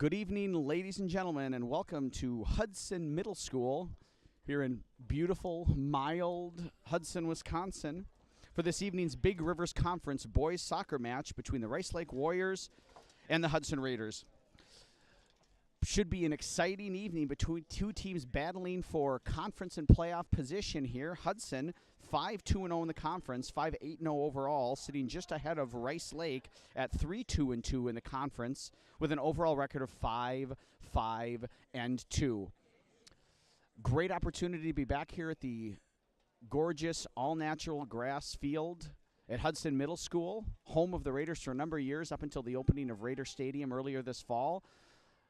Good evening, ladies and gentlemen, and welcome to Hudson Middle School here in beautiful, mild Hudson, Wisconsin, for this evening's Big Rivers Conference boys soccer match between the Rice Lake Warriors and the Hudson Raiders. Should be an exciting evening between two teams battling for conference and playoff position here. Hudson, 5-2-0 in the conference, 5-8-0 overall, sitting just ahead of Rice Lake at 3-2-2 in the conference with an overall record of 5-5-2. Great opportunity to be back here at the gorgeous all-natural grass field at Hudson Middle School, home of the Raiders for a number of years up until the opening of Raider Stadium earlier this fall.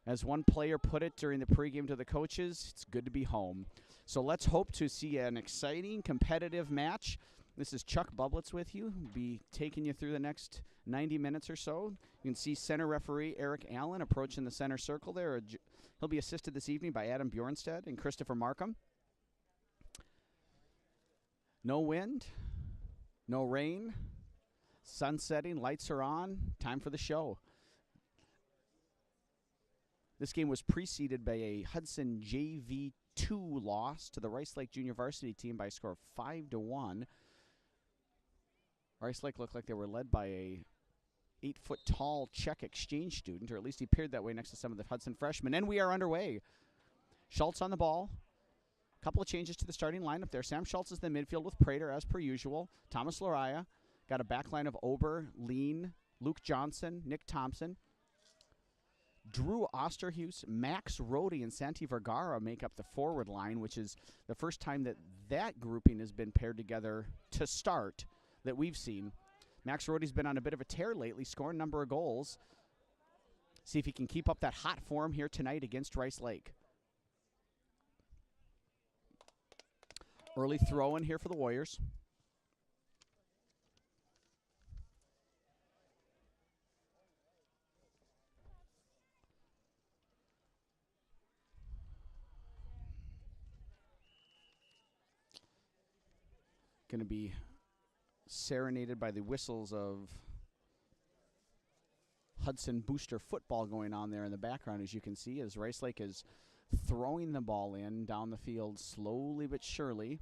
As one player put it during the pregame to the coaches, it's good to be home. So let's hope to see an exciting, competitive match. This is Chuck Bublitz with you. We'll be taking you through the next 90 minutes or so. You can see center referee Eric Allen approaching the center circle there. He'll be assisted this evening by Adam Bjornstead and Christopher Markham. No wind, no rain, sun setting, lights are on, time for the show. This game was preceded by a Hudson JV2 loss to the Rice Lake Junior Varsity team by a score of 5-1. Rice Lake looked like they were led by a 8-foot-tall Czech exchange student, or at least he appeared that way next to some of the Hudson freshmen. And we are underway. Schultz on the ball. A couple of changes to the starting lineup there. Sam Schultz is in the midfield with Prater, as per usual. Thomas Lariah. Got a back line of Ober, Lean, Luke Johnson, Nick Thompson. Drew Osterhuis, Max Rohde, and Santi Vergara make up the forward line, which is the first time that grouping has been paired together to start that we've seen. Max Rohde's been on a bit of a tear lately, scoring a number of goals. See if he can keep up that hot form here tonight against Rice Lake. Early throw in here for the Warriors. Going to be serenaded by the whistles of Hudson Booster football going on there in the background, as you can see, as Rice Lake is throwing the ball in down the field slowly but surely.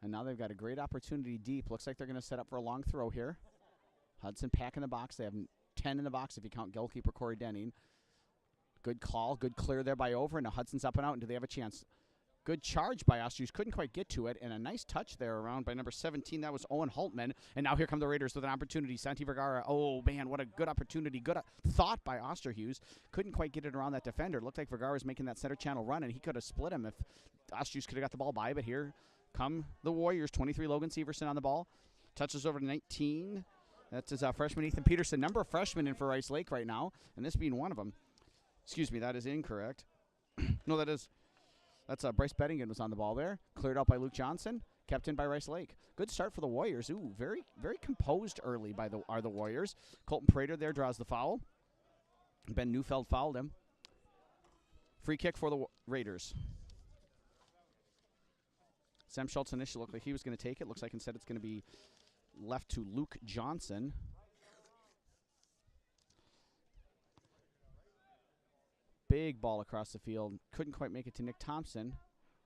And now they've got a great opportunity deep. Looks like they're going to set up for a long throw here. Hudson packing the box. They have 10 in the box if you count goalkeeper Corey Denning. Good call, good clear there by Over. Now Hudson's up and out, and do they have a chance? Good charge by Ostrus. Couldn't quite get to it. And a nice touch there around by number 17. That was Owen Holtman. And now here come the Raiders with an opportunity. Santi Vergara. Oh, man, what a good opportunity. Good thought by Osterhuis. Couldn't quite get it around that defender. Looked like Vergara was making that center channel run, and he could have split him if Osterhuis could have got the ball by. But here come the Warriors. 23, Logan Severson on the ball. Touches over to 19. That's his freshman, Ethan Peterson. Number of freshmen in for Rice Lake right now, and this being one of them. Excuse me, that is incorrect. No, that's Bryce Bettingen was on the ball there. Cleared out by Luke Johnson. Kept in by Rice Lake. Good start for the Warriors. Ooh, very, very composed early are the Warriors. Colton Prater there draws the foul. Ben Neufeld fouled him. Free kick for the Raiders. Sam Schultz initially looked like he was going to take it. Looks like instead it's going to be left to Luke Johnson. Big ball across the field. Couldn't quite make it to Nick Thompson.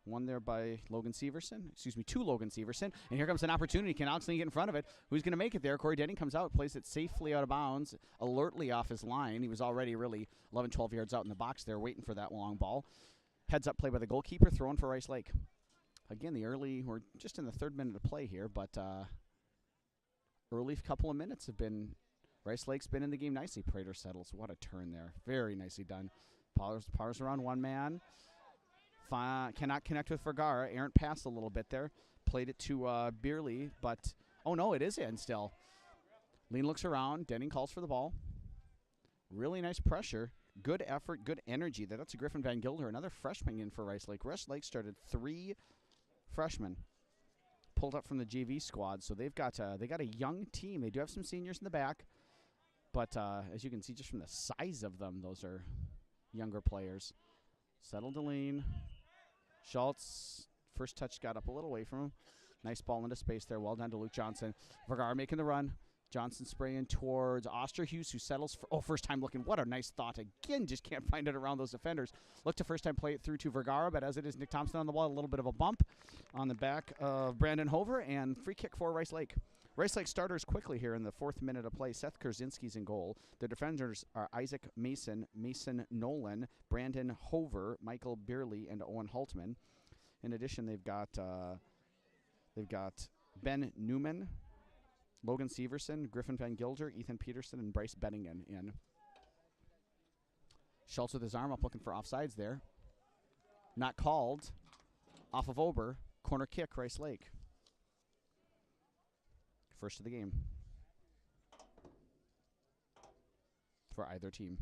One there by Logan Severson. Excuse me, to Logan Severson. And here comes an opportunity. Can Alex Lee get in front of it? Who's going to make it there? Corey Denning comes out, plays it safely out of bounds, alertly off his line. He was already really 11, 12 yards out in the box there, waiting for that long ball. Heads up play by the goalkeeper, thrown for Rice Lake. Again, we're just in the third minute of play here, but early couple of minutes have been, Rice Lake's been in the game nicely. Prater settles. What a turn there. Very nicely done. Powers around one man. Cannot connect with Vergara. Errant passed a little bit there. Played it to Beerley, but, oh no, it is in still. Lean looks around. Denning calls for the ball. Really nice pressure. Good effort, good energy there. That's a Griffin Van Gilder, another freshman in for Rice Lake. Rice Lake started 3 freshmen pulled up from the JV squad, so they got a young team. They do have some seniors in the back, but as you can see just from the size of them, those are younger players. Settled to Lean. Schultz, first touch got up a little away from him. Nice ball into space there. Well done to Luke Johnson. Vergara making the run. Johnson spraying towards Osterhus, who settles for, first time looking. What a nice thought. Again, just can't find it around those defenders. Look to first time play it through to Vergara, but as it is Nick Thompson on the ball, a little bit of a bump on the back of Brandon Hover, and free kick for Rice Lake. Rice Lake starters quickly here in the 4th minute of play. Seth Kerzinski's in goal. The defenders are Isaac Mason, Mason Nolan, Brandon Hover, Michael Beerley, and Owen Haltman. In addition, they've got Ben Newman, Logan Severson, Griffin Van Gilder, Ethan Peterson, and Bryce Benningen in. Schultz with his arm up looking for offsides there. Not called. Off of Ober. Corner kick, Rice Lake. First of the game for either team.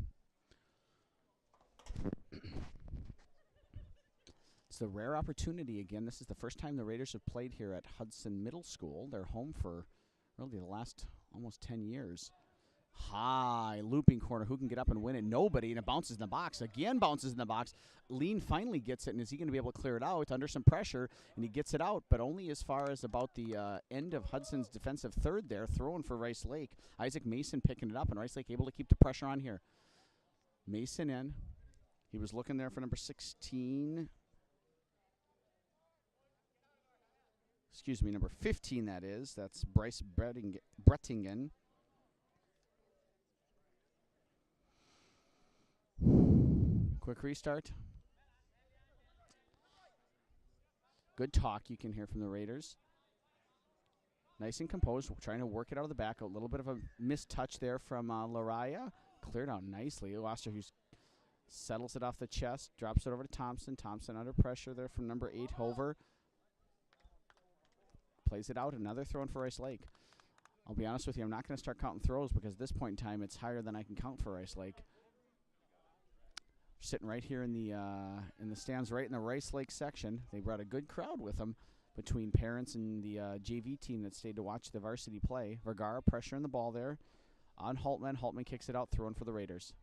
It's a rare opportunity again. This is the first time the Raiders have played here at Hudson Middle School. They're home for really the last almost 10 years. High looping corner. Who can get up and win it? Nobody, and it bounces in the box. Again bounces in the box. Lean finally gets it, and is he going to be able to clear it out under some pressure? And he gets it out, but only as far as about the end of Hudson's defensive third there, throwing for Rice Lake. Isaac Mason picking it up, and Rice Lake able to keep the pressure on here. Mason in. He was looking there for number 16. Excuse me, number 15 that is. That's Bryce Brettingen. Quick restart. Good talk you can hear from the Raiders. Nice and composed, trying to work it out of the back. A little bit of a missed touch there from Lariah. Cleared out nicely. Osterhus settles it off the chest, drops it over to Thompson. Thompson under pressure there from number 8, Hover. Plays it out. Another throw in for Rice Lake. I'll be honest with you, I'm not going to start counting throws because at this point in time it's higher than I can count for Rice Lake. Sitting right here in the stands, right in the Rice Lake section. They brought a good crowd with them between parents and the JV team that stayed to watch the varsity play. Vergara pressuring the ball there on Haltman. Haltman kicks it out, throwing for the Raiders.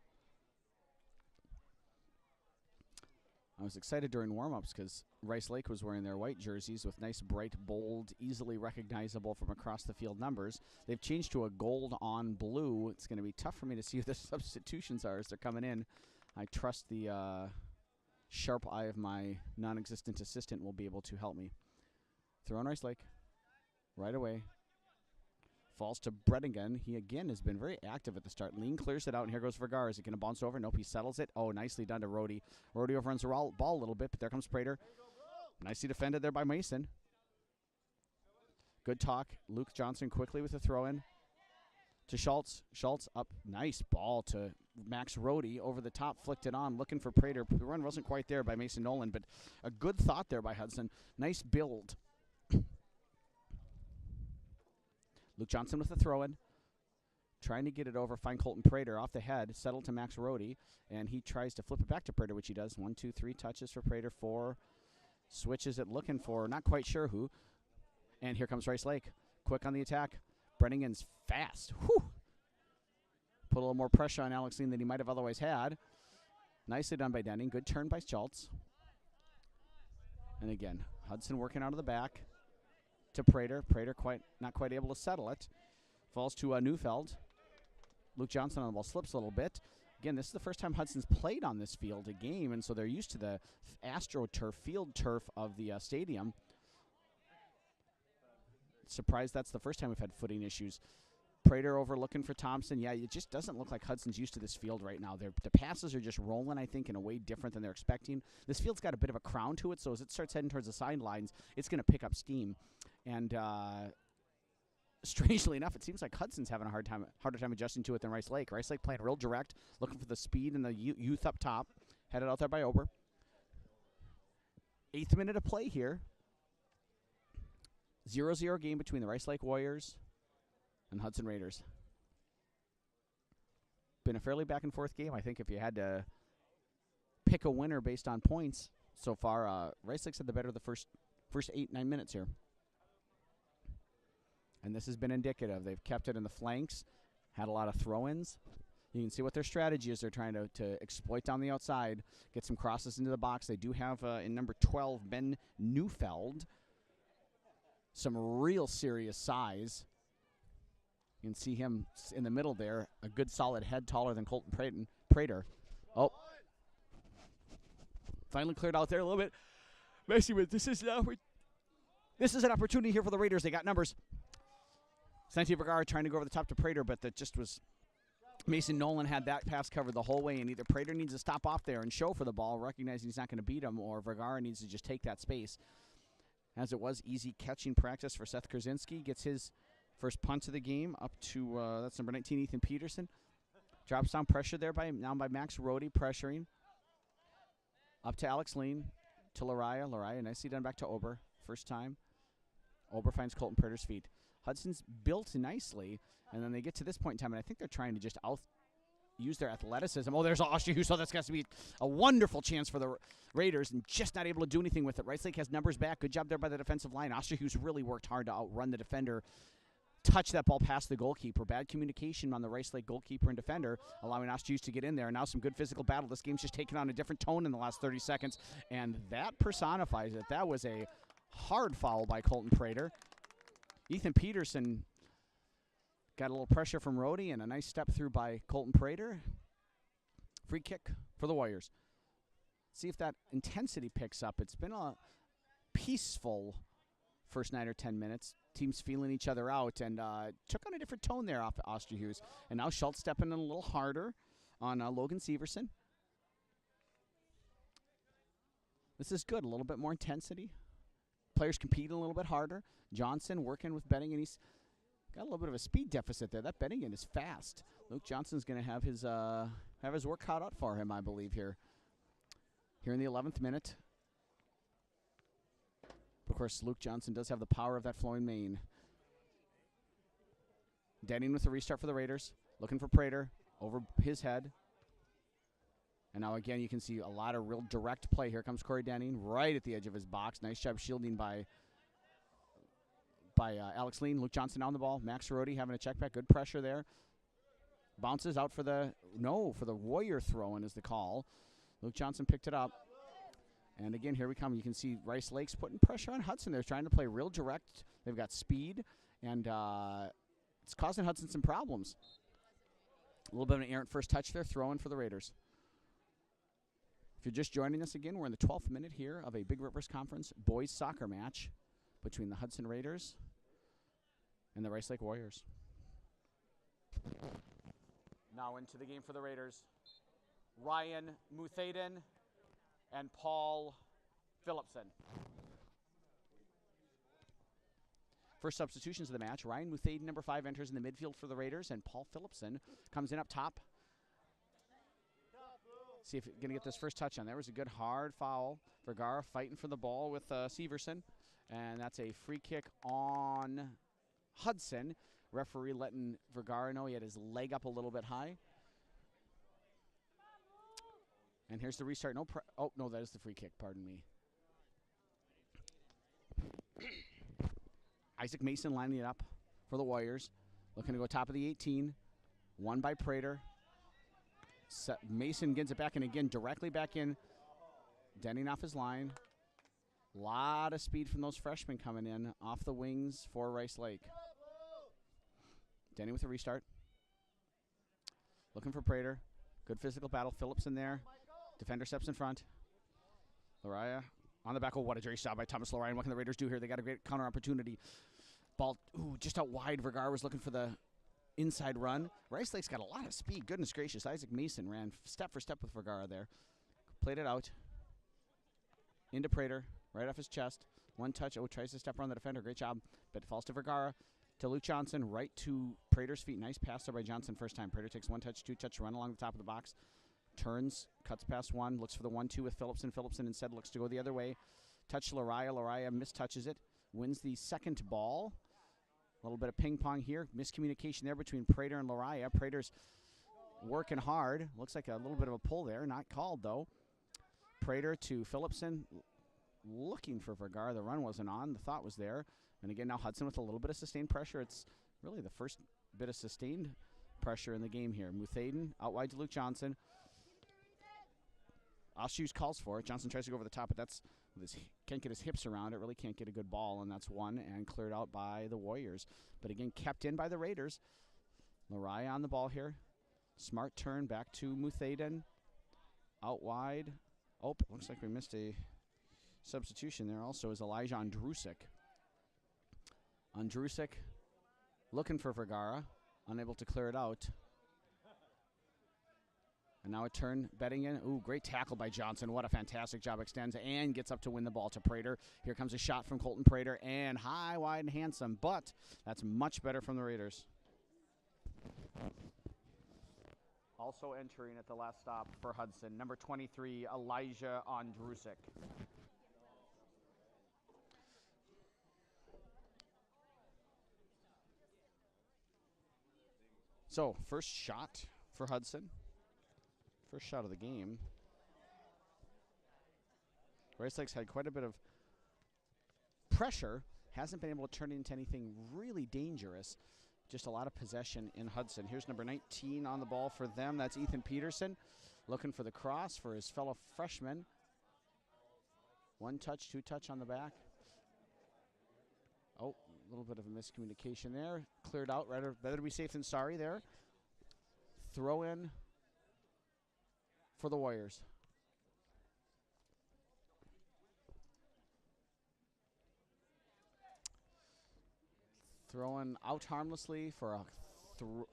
I was excited during warm-ups because Rice Lake was wearing their white jerseys with nice, bright, bold, easily recognizable from across the field numbers. They've changed to a gold on blue. It's going to be tough for me to see who the substitutions are as they're coming in. I trust the sharp eye of my non-existent assistant will be able to help me. Throw on Rice Lake. Right away. Falls to Brettingen. He, again, has been very active at the start. Lean clears it out, and here goes Vergara. Is it going to bounce over? Nope, he settles it. Oh, nicely done to Rhodey. Rhodey overruns the ball a little bit, but there comes Prater. Nicely defended there by Mason. Good talk. Luke Johnson quickly with the throw-in. To Schultz. Schultz up. Nice ball to Max Rhodey. Over the top, flicked it on, looking for Prater. The run wasn't quite there by Mason Nolan, but a good thought there by Hudson. Nice build. Luke Johnson with the throw-in. Trying to get it over, find Colton Prater off the head, settled to Max Rhodey, and he tries to flip it back to Prater, which he does. 1, 2, 3 touches for Prater. 4 switches it, looking for, not quite sure who. And here comes Rice Lake. Quick on the attack. Brenningen's fast. Whew. Put a little more pressure on Alex Lean than he might have otherwise had. Nicely done by Denning. Good turn by Schultz. And again, Hudson working out of the back to Prater. Prater not quite able to settle it. Falls to Neufeld. Luke Johnson on the ball slips a little bit. Again, this is the first time Hudson's played on this field a game, and so they're used to the AstroTurf, field turf of the stadium. Surprised that's the first time we've had footing issues. Prater over looking for Thompson. Yeah, it just doesn't look like Hudson's used to this field right now. The passes are just rolling, I think, in a way different than they're expecting. This field's got a bit of a crown to it, so as it starts heading towards the sidelines, it's going to pick up steam. And strangely enough, it seems like Hudson's having a harder time adjusting to it than Rice Lake. Rice Lake playing real direct, looking for the speed and the youth up top. Headed out there by Ober. 8th minute of play here. 0-0 game between the Rice Lake Warriors and Hudson Raiders. Been a fairly back-and-forth game. I think if you had to pick a winner based on points so far, Rice Lake's had the better of the first 8-9 minutes here. And this has been indicative. They've kept it in the flanks, had a lot of throw-ins. You can see what their strategy is. They're trying to exploit down the outside, get some crosses into the box. They do have, in number 12, Ben Neufeld, some real serious size. You can see him in the middle there, a good solid head taller than Colton Prater. Oh. Finally cleared out there a little bit. Messy with this is an opportunity here for the Raiders. They got numbers. Santi Vergara trying to go over the top to Prater, but that just was Mason Nolan had that pass covered the whole way, and either Prater needs to stop off there and show for the ball, recognizing he's not going to beat him, or Vergara needs to just take that space. As it was, easy catching practice for Seth Krasinski. Gets his first punt of the game up to, that's number 19, Ethan Peterson. Drops down pressure there by Max Rohde, pressuring. Up to Alex Lean, to Lariah. Lariah nicely done back to Ober. First time. Ober finds Colton Prater's feet. Hudson's built nicely, and then they get to this point in time, and I think they're trying to just use their athleticism. Oh, there's Osterhus, so that's got to be a wonderful chance for the Raiders, and just not able to do anything with it. Rice Lake has numbers back. Good job there by the defensive line. Osterhus really worked hard to outrun the defender, touch that ball past the goalkeeper. Bad communication on the Rice Lake goalkeeper and defender, allowing Osterhus to get in there. Now some good physical battle. This game's just taken on a different tone in the last 30 seconds, and that personifies it. That was a hard foul by Colton Prater. Ethan Peterson got a little pressure from Rohde and a nice step through by Colton Prater. Free kick for the Warriors. See if that intensity picks up. It's been a peaceful first 9 or 10 minutes. Teams feeling each other out, and took on a different tone there off Osterhus. And now Schultz stepping in a little harder on Logan Severson. This is good. A little bit more intensity. Players competing a little bit harder. Johnson working with Benningen. He's got a little bit of a speed deficit there. That Benningen is fast. Luke Johnson's going to have his work cut out for him, I believe, here in the 11th minute. Of course, Luke Johnson does have the power of that flowing mane. Denning with the restart for the Raiders. Looking for Prater over his head. And now again, you can see a lot of real direct play. Here comes Corey Denning right at the edge of his box. Nice job shielding by Alex Lean. Luke Johnson on the ball. Max Rohde having a check back. Good pressure there. Bounces out for the Warrior throw-in is the call. Luke Johnson picked it up. And again, here we come. You can see Rice Lake's putting pressure on Hudson. They're trying to play real direct. They've got speed, and it's causing Hudson some problems. A little bit of an errant first touch there, throw-in for the Raiders. If you're just joining us again, we're in the 12th minute here of a Big Rivers Conference boys soccer match between the Hudson Raiders and the Rice Lake Warriors. Now into the game for the Raiders, Ryan Muthaden and Paul Phillipson. First substitutions of the match. Ryan Muthaden, number 5, enters in the midfield for the Raiders, and Paul Phillipson comes in up top. See if he's going to get this first touch on. There was a good hard foul. Vergara fighting for the ball with Severson. And that's a free kick on Hudson. Referee letting Vergara know he had his leg up a little bit high. And here's the restart. Oh, no, that is the free kick. Pardon me. Isaac Mason lining it up for the Warriors. Looking to go top of the 18. Won by Prater. Mason gets it back, and again, directly back in. Denning off his line. A lot of speed from those freshmen coming in off the wings for Rice Lake. Denning with a restart. Looking for Prater. Good physical battle. Phillips in there. Defender steps in front. Lariah on the back. Oh, what a great shot by Thomas Lariah. What can the Raiders do here? They got a great counter opportunity. Ball, just out wide. Vergara was looking for the inside run. Rice Lake's got a lot of speed. Goodness gracious. Isaac Mason ran step for step with Vergara there. Played it out. Into Prater. Right off his chest. One touch. Oh, tries to step around the defender. Great job. But it falls to Vergara. To Luke Johnson. Right to Prater's feet. Nice pass there by Johnson first time. Prater takes one touch, two touch, run along the top of the box. Turns. Cuts past one. Looks for the 1-2 with Phillipson. Phillipson instead looks to go the other way. Touch Lariah. Lariah mistouches it. Wins the second ball. A little bit of ping pong here. Miscommunication there between Prater and Lariah. Prater's working hard. Looks like a little bit of a pull there. Not called, though. Prater to Phillipson. Looking for Vergara. The run wasn't on. The thought was there. And again, now Hudson with a little bit of sustained pressure. It's really the first bit of sustained pressure in the game here. Muthaden out wide to Luke Johnson. Oshus calls for it. Johnson tries to go over the top, but that's can't get his hips around it. Really can't get a good ball, and that's one and cleared out by the Warriors. But again, kept in by the Raiders. Lariah on the ball here. Smart turn back to Muthaden. Out wide. Oh, it looks like we missed a substitution there also is Elijah Andrusik. Andrusik looking for Vergara. Unable to clear it out. And now a turn, betting in. Ooh, great tackle by Johnson. What a fantastic job. Extends and gets up to win the ball to Prater. Here comes a shot from Colton Prater. And high, wide, and handsome. But that's much better from the Raiders. Also entering at the last stop for Hudson, number 23, Elijah Andrusik. So, first shot for Hudson. First shot of the game. Rice Lake's had quite a bit of pressure. Hasn't been able to turn it into anything really dangerous. Just a lot of possession in Hudson. Here's number 19 on the ball for them. That's Ethan Peterson looking for the cross for his fellow freshman. One touch, two touch on the back. Oh, a little bit of a miscommunication there. Cleared out. Better to be safe than sorry there. Throw in for the Warriors. Throwing out harmlessly for a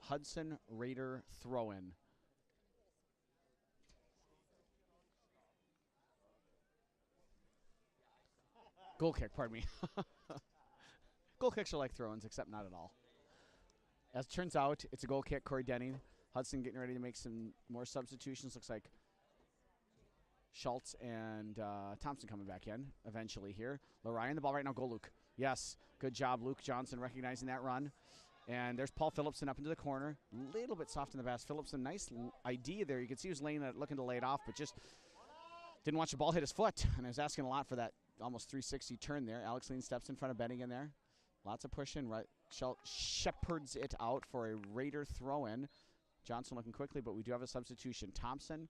Hudson Raider throw-in. Goal kick, pardon me. Goal kicks are like throw-ins, except not at all. As it turns out, it's a goal kick. Corey Denning. Hudson getting ready to make some more substitutions. Looks like Schultz and Thompson coming back in eventually here. Lariah the ball right now. Go, Luke. Yes, good job, Luke Johnson, recognizing that run. And there's Paul Phillipson up into the corner. A little bit soft in the pass. Phillipson, nice idea there. You can see he was looking to lay it off, but just didn't watch the ball hit his foot. And I was asking a lot for that almost 360 turn there. Alex Lean steps in front of Benning in there. Lots of pushing. Right, shepherds it out for a Raider throw-in. Johnson looking quickly, but we do have a substitution. Thompson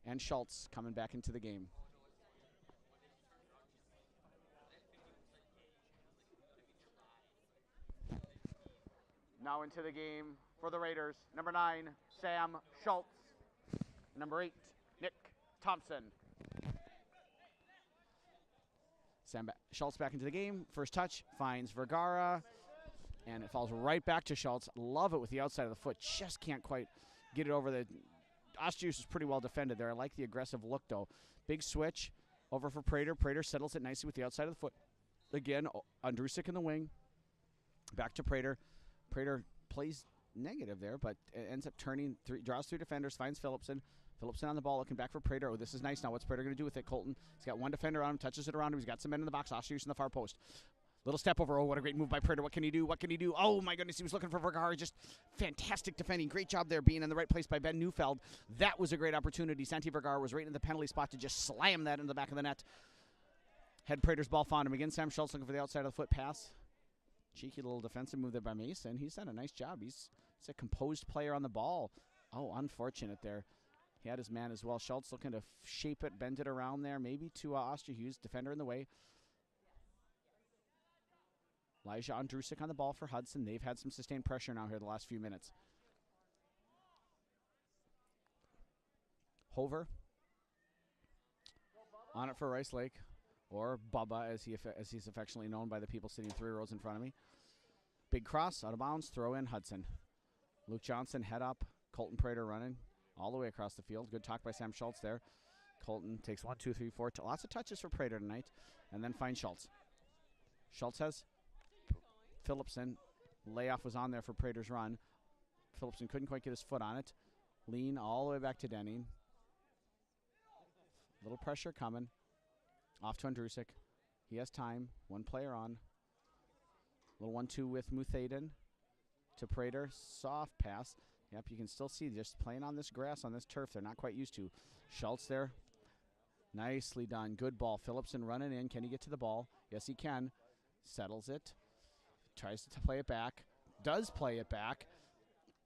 and Schultz coming back into the game. Now into the game for the Raiders. Number 9, Sam Schultz. Number 8, Nick Thompson. Schultz back into the game. First touch finds Vergara. And it falls right back to Schultz. Love it with the outside of the foot. Just can't quite get it over the... Ostrius is pretty well defended there. I like the aggressive look, though. Big switch over for Prater. Prater settles it nicely with the outside of the foot. Again, Andrusik in the wing. Back to Prater. Prater plays negative there, but ends up turning, draws through defenders, finds Phillipson. Phillipson on the ball, looking back for Prater. Oh, this is nice now. What's Prater going to do with it? Colton, he's got one defender on him, touches it around him. He's got some men in the box. Ostrius in the far post. Little step over. Oh, what a great move by Prater. What can he do? What can he do? Oh, my goodness. He was looking for Vergara. Just fantastic defending. Great job there being in the right place by Ben Neufeld. That was a great opportunity. Santi Vergara was right in the penalty spot to just slam that into the back of the net. Had Prater's ball found him. Again, Sam Schultz looking for the outside of the foot pass. Cheeky little defensive move there by Mason. He's done a nice job. He's a composed player on the ball. Oh, unfortunate there. He had his man as well. Schultz looking to shape it, bend it around there. Maybe to Osterhus. Defender in the way. Elijah Andrusik on the ball for Hudson. They've had some sustained pressure now here the last few minutes. Hover on it for Rice Lake, or Bubba as he's affectionately known by the people sitting 3 rows in front of me. Big cross, out of bounds, throw in Hudson. Luke Johnson head up, Colton Prater running all the way across the field. Good talk by Sam Schultz there. Colton takes 1, 2, 3, 4, lots of touches for Prater tonight, and then finds Schultz. Schultz has Phillipson. Layoff was on there for Prater's run. Phillipson couldn't quite get his foot on it. Lean all the way back to Denning. Little pressure coming. Off to Andrusik. He has time. One player on. Little 1-2 with Muthaden to Prater. Soft pass. Yep, you can still see just playing on this grass, on this turf, they're not quite used to. Schultz there. Nicely done. Good ball. Phillipson running in. Can he get to the ball? Yes, he can. Settles it. Tries to play it back. Does play it back.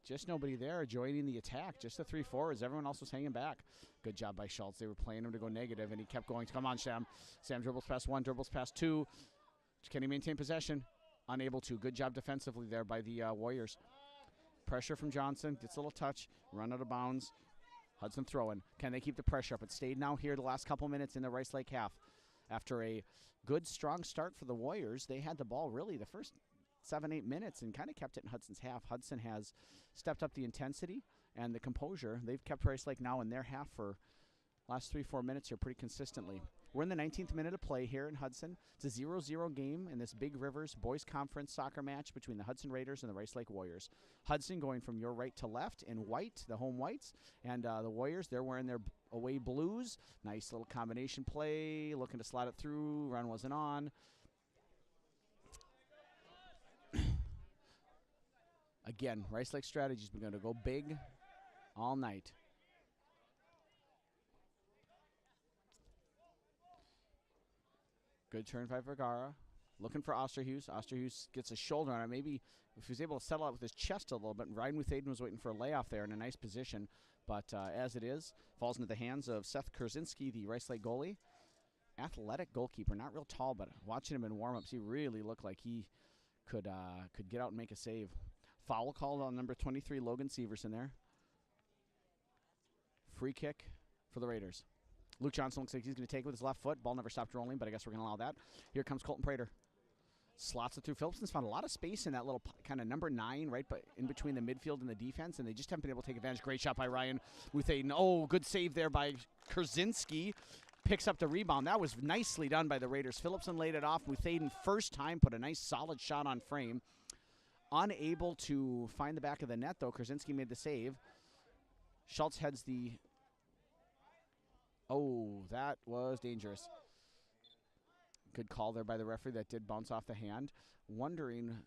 Just nobody there joining the attack. Just the 3 forwards. Everyone else was hanging back. Good job by Schultz. They were playing him to go negative, and he kept going. Come on, Sam. Sam dribbles past 1, dribbles past 2. Can he maintain possession? Unable to. Good job defensively there by the Warriors. Pressure from Johnson. Gets a little touch. Run out of bounds. Hudson throwing. Can they keep the pressure up? It stayed now here the last couple minutes in the Rice Lake half. After a good, strong start for the Warriors, they had the ball really the first 7-8 minutes and kind of kept it in Hudson's half. Hudson has stepped up the intensity and the composure. They've kept Rice Lake now in their half for last 3-4 minutes here pretty consistently. We're in the 19th minute of play here in Hudson. It's a 0-0 game in this Big Rivers Boys Conference soccer match between the Hudson Raiders and the Rice Lake Warriors. Hudson going from your right to left in white, the home whites, and the Warriors, they're wearing their away blues. Nice little combination play, looking to slide it through. Run wasn't on. Again, Rice Lake strategy's been going to go big all night. Good turn by Vergara. Looking for Osterhus. Osterhus gets a shoulder on it. Maybe if he was able to settle out with his chest a little bit. Ryan Muthaden was waiting for a layoff there in a nice position. But as it is, falls into the hands of Seth Kurzinski, the Rice Lake goalie. Athletic goalkeeper. Not real tall, but watching him in warm-ups, he really looked like he could get out and make a save. Foul called on number 23, Logan Severson there. Free kick for the Raiders. Luke Johnson looks like he's going to take it with his left foot. Ball never stopped rolling, but I guess we're going to allow that. Here comes Colton Prater. Slots it through. Phillipson's found a lot of space in that little kind of number 9, right, but in between the midfield and the defense, and they just haven't been able to take advantage. Great shot by Ryan Muthaden. Oh, good save there by Kurzinski. Picks up the rebound. That was nicely done by the Raiders. Phillipson laid it off. Muthaden first time put a nice solid shot on frame. Unable to find the back of the net, though. Kurzinski made the save. Schultz heads the... Oh, that was dangerous. Good call there by the referee. That did bounce off the hand. Wondering,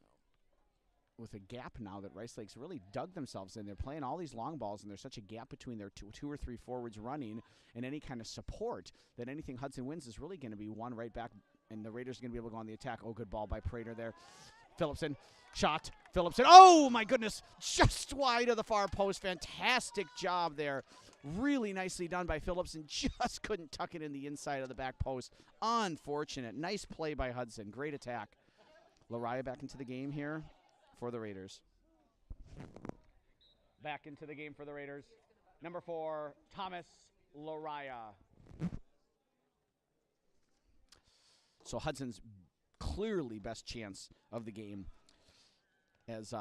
with a gap now that Rice Lake's really dug themselves in. They're playing all these long balls, and there's such a gap between their two or three forwards running and any kind of support that anything Hudson wins is really going to be one right back, and the Raiders are going to be able to go on the attack. Oh, good ball by Prater there. Phillipson, shot. Phillipson, oh my goodness, just wide of the far post. Fantastic job there. Really nicely done by Phillipson. Just couldn't tuck it in the inside of the back post. Unfortunate. Nice play by Hudson. Great attack. Lariah back into the game here for the Raiders. Back into the game for the Raiders. Number 4, Thomas Lariah. So Hudson's clearly best chance of the game as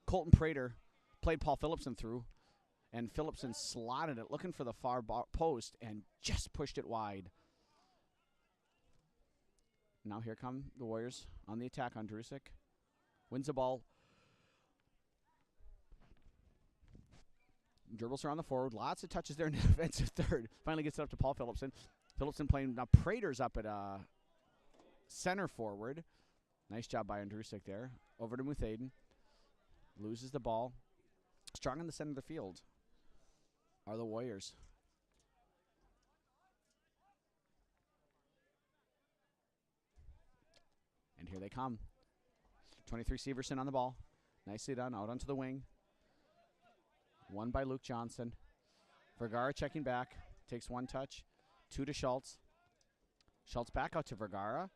Colton Prater played Paul Phillipson through, and Phillipson slotted it looking for the far post and just pushed it wide. Now here come the Warriors on the attack on Drusik. Wins the ball. Dribbles around the forward. Lots of touches there in the defensive third. Finally gets it up to Paul Phillipson. Phillipson playing. Now Prater's up at center forward. Nice job by Andrusik there. Over to Muthaden. Loses the ball. Strong in the center of the field are the Warriors. And here they come. 23 Severson on the ball. Nicely done. Out onto the wing. One by Luke Johnson. Vergara checking back. Takes one touch. 2 to Schultz. Schultz back out to Vergara.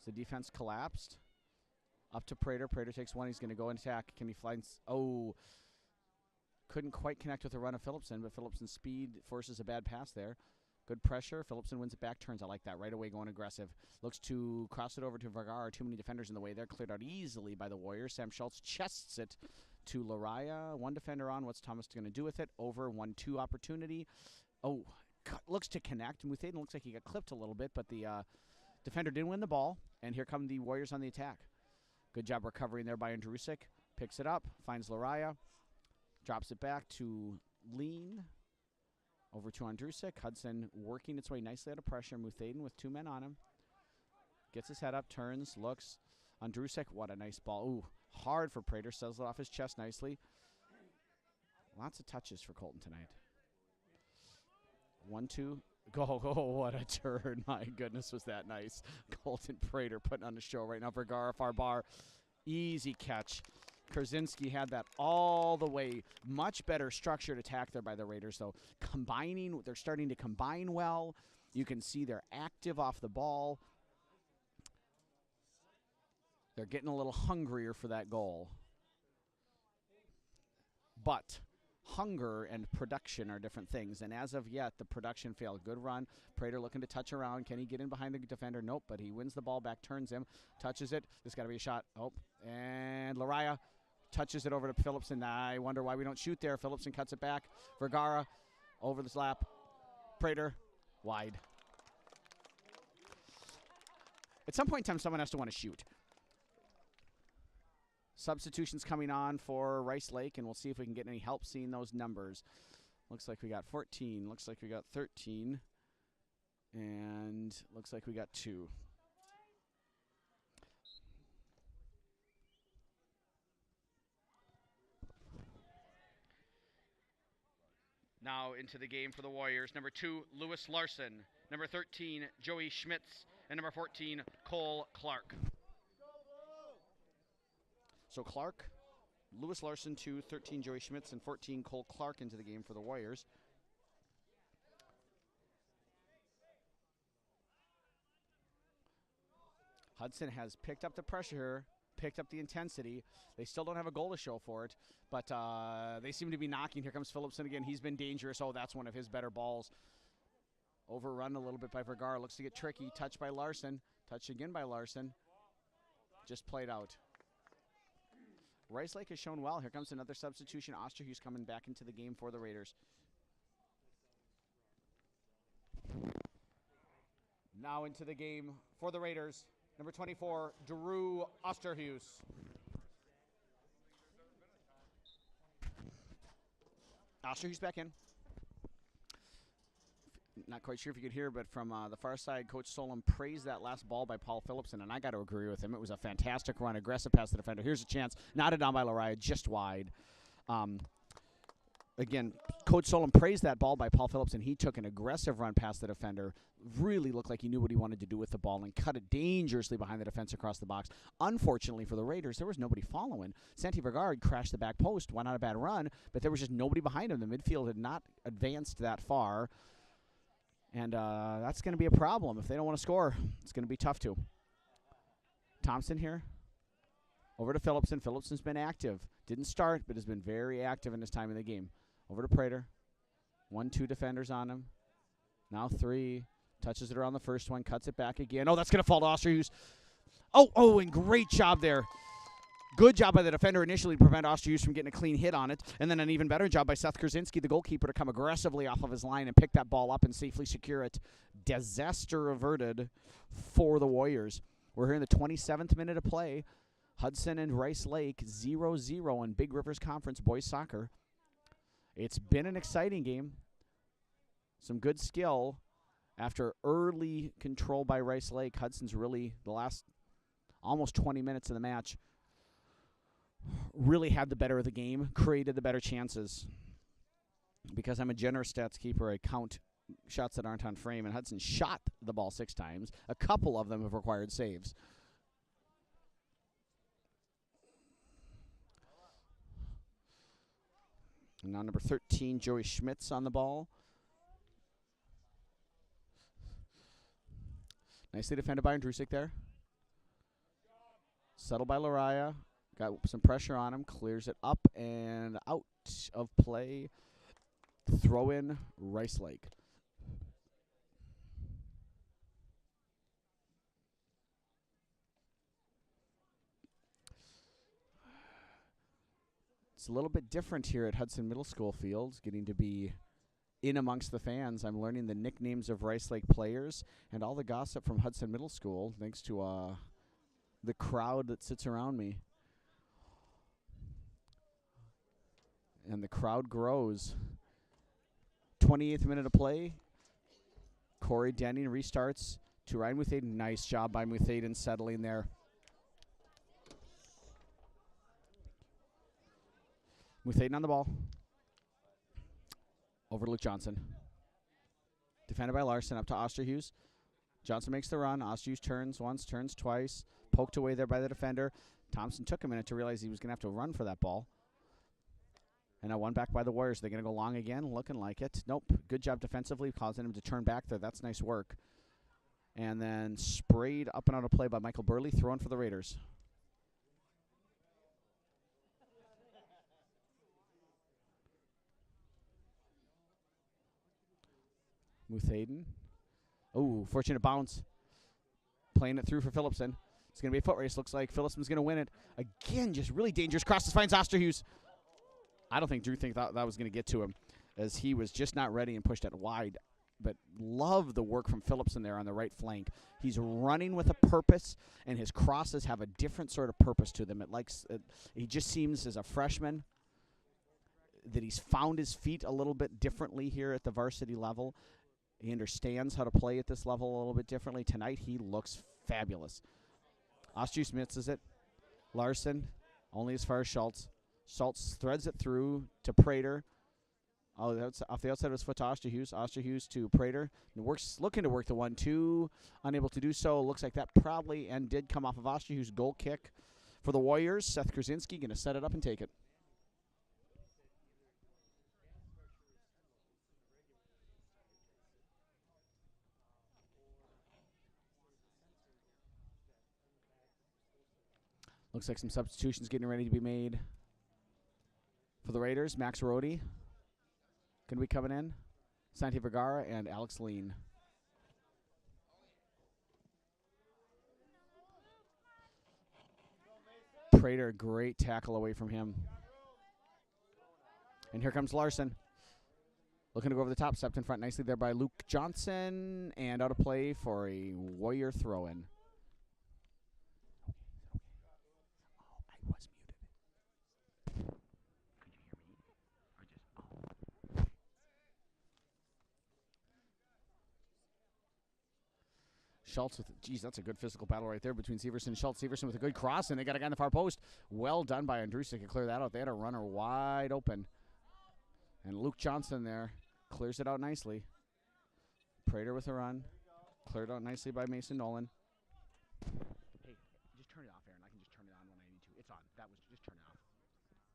So the defense collapsed. Up to Prater. Prater takes one. He's going to go and attack. Can he fly? Oh. Couldn't quite connect with the run of Phillipson, but Phillipson's speed forces a bad pass there. Good pressure. Phillipson wins it back. Turns. I like that. Right away going aggressive. Looks to cross it over to Vergara. Too many defenders in the way. They're cleared out easily by the Warriors. Sam Schultz chests it to Lariah. One defender on. What's Thomas going to do with it? Over 1-2 opportunity. Oh, looks to connect. Muthaden looks like he got clipped a little bit, but the defender didn't win the ball. And here come the Warriors on the attack. Good job recovering there by Andrusik. Picks it up. Finds Lariah. Drops it back to Lean. Over to Andrusik. Hudson working its way nicely out of pressure. Muthaden with 2 men on him. Gets his head up, turns, looks. Andrusik, what a nice ball. Ooh, hard for Prater. Settles it off his chest nicely. Lots of touches for Colton tonight. 1-2. Go, what a turn. My goodness, was that nice. Colton Prater putting on the show right now. Vergara, far bar. Easy catch. Kurzinski had that all the way. Much better structured attack there by the Raiders, though. Combining, they're starting to combine well. You can see they're active off the ball. They're getting a little hungrier for that goal. But hunger and production are different things, and as of yet, the production failed. Good run. Prater looking to touch around. Can he get in behind the defender? Nope, but he wins the ball back, turns him, touches it. There's got to be a shot. Oh, and Lariah touches it over to Phillipson. I wonder why we don't shoot there. Phillipson cuts it back. Vergara over the slap. Prater wide. At some point in time, someone has to want to shoot. Substitutions coming on for Rice Lake, and we'll see if we can get any help seeing those numbers. Looks like we got 14. Looks like we got 13. And looks like we got 2. Now into the game for the Warriors. Number 2, Lewis Larson. Number 13, Joey Schmitz. And number 14, Cole Clark. So Clark, Lewis Larson, 2, 13 Joey Schmitz, and 14 Cole Clark into the game for the Warriors. Hudson has picked up the pressure, picked up the intensity. They still don't have a goal to show for it, but they seem to be knocking. Here comes Phillipson again. He's been dangerous. Oh, that's one of his better balls. Overrun a little bit by Vergara. Looks to get tricky. Touched by Larson. Touched again by Larson. Just played out. Rice Lake has shown well. Here comes another substitution. Osterhues coming back into the game for the Raiders. Now into the game for the Raiders. Number 24, Drew Osterhues. Osterhues back in. Not quite sure if you could hear, but from the far side, Coach Solom praised that last ball by Paul Phillipson, and I got to agree with him. It was a fantastic run, aggressive past the defender. Here's a chance. Knotted down by Lariah, just wide. Again, Coach Solom praised that ball by Paul Phillipson. He took an aggressive run past the defender, really looked like he knew what he wanted to do with the ball, and cut it dangerously behind the defense across the box. Unfortunately for the Raiders, there was nobody following. Santi Vergara crashed the back post, went on a bad run, but there was just nobody behind him. The midfield had not advanced that far. And that's going to be a problem. If they don't want to score, it's going to be tough to. Thompson here. Over to Phillipson. Phillipson's been active. Didn't start, but has been very active in his time in the game. Over to Prater. 1-2 defenders on him. Now 3. Touches it around the first one. Cuts it back again. Oh, that's going to fall to Osterhues. Oh, and great job there. Good job by the defender initially to prevent Osterhues from getting a clean hit on it. And then an even better job by Seth Krasinski, the goalkeeper, to come aggressively off of his line and pick that ball up and safely secure it. Disaster averted for the Warriors. We're here in the 27th minute of play. Hudson and Rice Lake 0-0 in Big Rivers Conference boys soccer. It's been an exciting game. Some good skill. After early control by Rice Lake, Hudson's really, the last almost 20 minutes of the match, really had the better of the game, created the better chances. Because I'm a generous stats keeper, I count shots that aren't on frame, and Hudson shot the ball 6 times. A couple of them have required saves. And now number 13, Joey Schmitz on the ball. Nicely defended by Andrusik there. Settled by Lariah. Got some pressure on him. Clears it up and out of play. Throw in Rice Lake. It's a little bit different here at Hudson Middle School Fields, getting to be in amongst the fans. I'm learning the nicknames of Rice Lake players and all the gossip from Hudson Middle School, thanks to the crowd that sits around me. And the crowd grows. 28th minute of play. Corey Denning restarts to Ryan Muthaden. Nice job by Muthaden settling there. Muthaden on the ball. Over to Luke Johnson. Defended by Larson, up to Osterhues. Johnson makes the run. Osterhues turns once, turns twice. Poked away there by the defender. Thompson took a minute to realize he was going to have to run for that ball. And now one back by the Warriors. They're going to go long again, looking like it. Nope. Good job defensively, causing him to turn back there. That's nice work. And then sprayed up and out of play by Michael Burley, throwing for the Raiders. Muthaden. Oh, fortunate bounce. Playing it through for Phillipson. It's going to be a foot race. Looks like Phillipson's going to win it. Again, just really dangerous. Crosses, finds Osterhus. I don't think Drew thought that was going to get to him, as he was just not ready and pushed it wide. But love the work from Phillipson there on the right flank. He's running with a purpose, and his crosses have a different sort of purpose to them. He just seems, as a freshman, that he's found his feet a little bit differently here at the varsity level. He understands how to play at this level a little bit differently. Tonight, he looks fabulous. Osterhus misses it. Larson, only as far as Schultz. Schultz threads it through to Prater. Oh, that's off the outside of his foot to Osterhus. Osterhus to Prater. Looking to work the 1-2. Unable to do so. Looks like that probably and did come off of Osterhus' goal kick for the Warriors. Seth Krasinski going to set it up and take it. Looks like some substitutions getting ready to be made for the Raiders. Max Rohde going to be coming in. Santi Vergara and Alex Lean. Prater, great tackle away from him. And here comes Larson. Looking to go over the top, stepped in front nicely there by Luke Johnson. And out of play for a Warrior throw-in. Schultz with, geez, that's a good physical battle right there between Severson and Schultz. Severson with a good cross, and they got a guy in the far post. Well done by Andrusik to clear that out. They had a runner wide open. And Luke Johnson there clears it out nicely. Prater with a run. Cleared out nicely by Mason Nolan. Hey, just turn it off, Aaron. I can just turn it on when I need to. It's on. That was, just turn it off.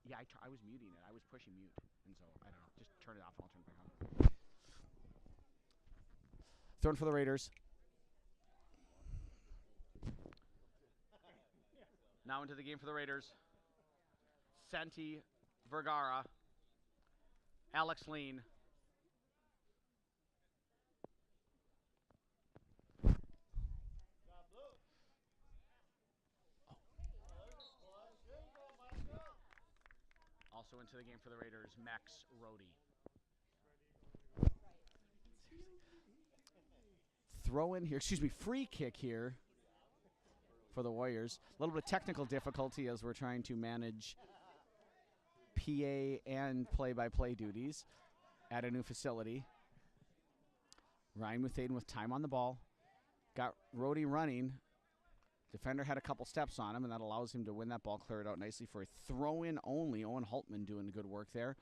Yeah, I was muting it. I was pushing mute. And so, I don't know. Just turn it off and I'll turn it back on. Throwing for the Raiders. Now into the game for the Raiders. Santi Vergara. Alex Lean. Also into the game for the Raiders, Max Rohde. Throw in here, free kick here for the Warriors. A little bit of technical difficulty as we're trying to manage PA and play-by-play duties at a new facility. Ryan Muthaden with time on the ball. Got Rohde running. Defender had a couple steps on him, and that allows him to win that ball, clear it out nicely for a throw-in only. Owen Haltman doing good work there.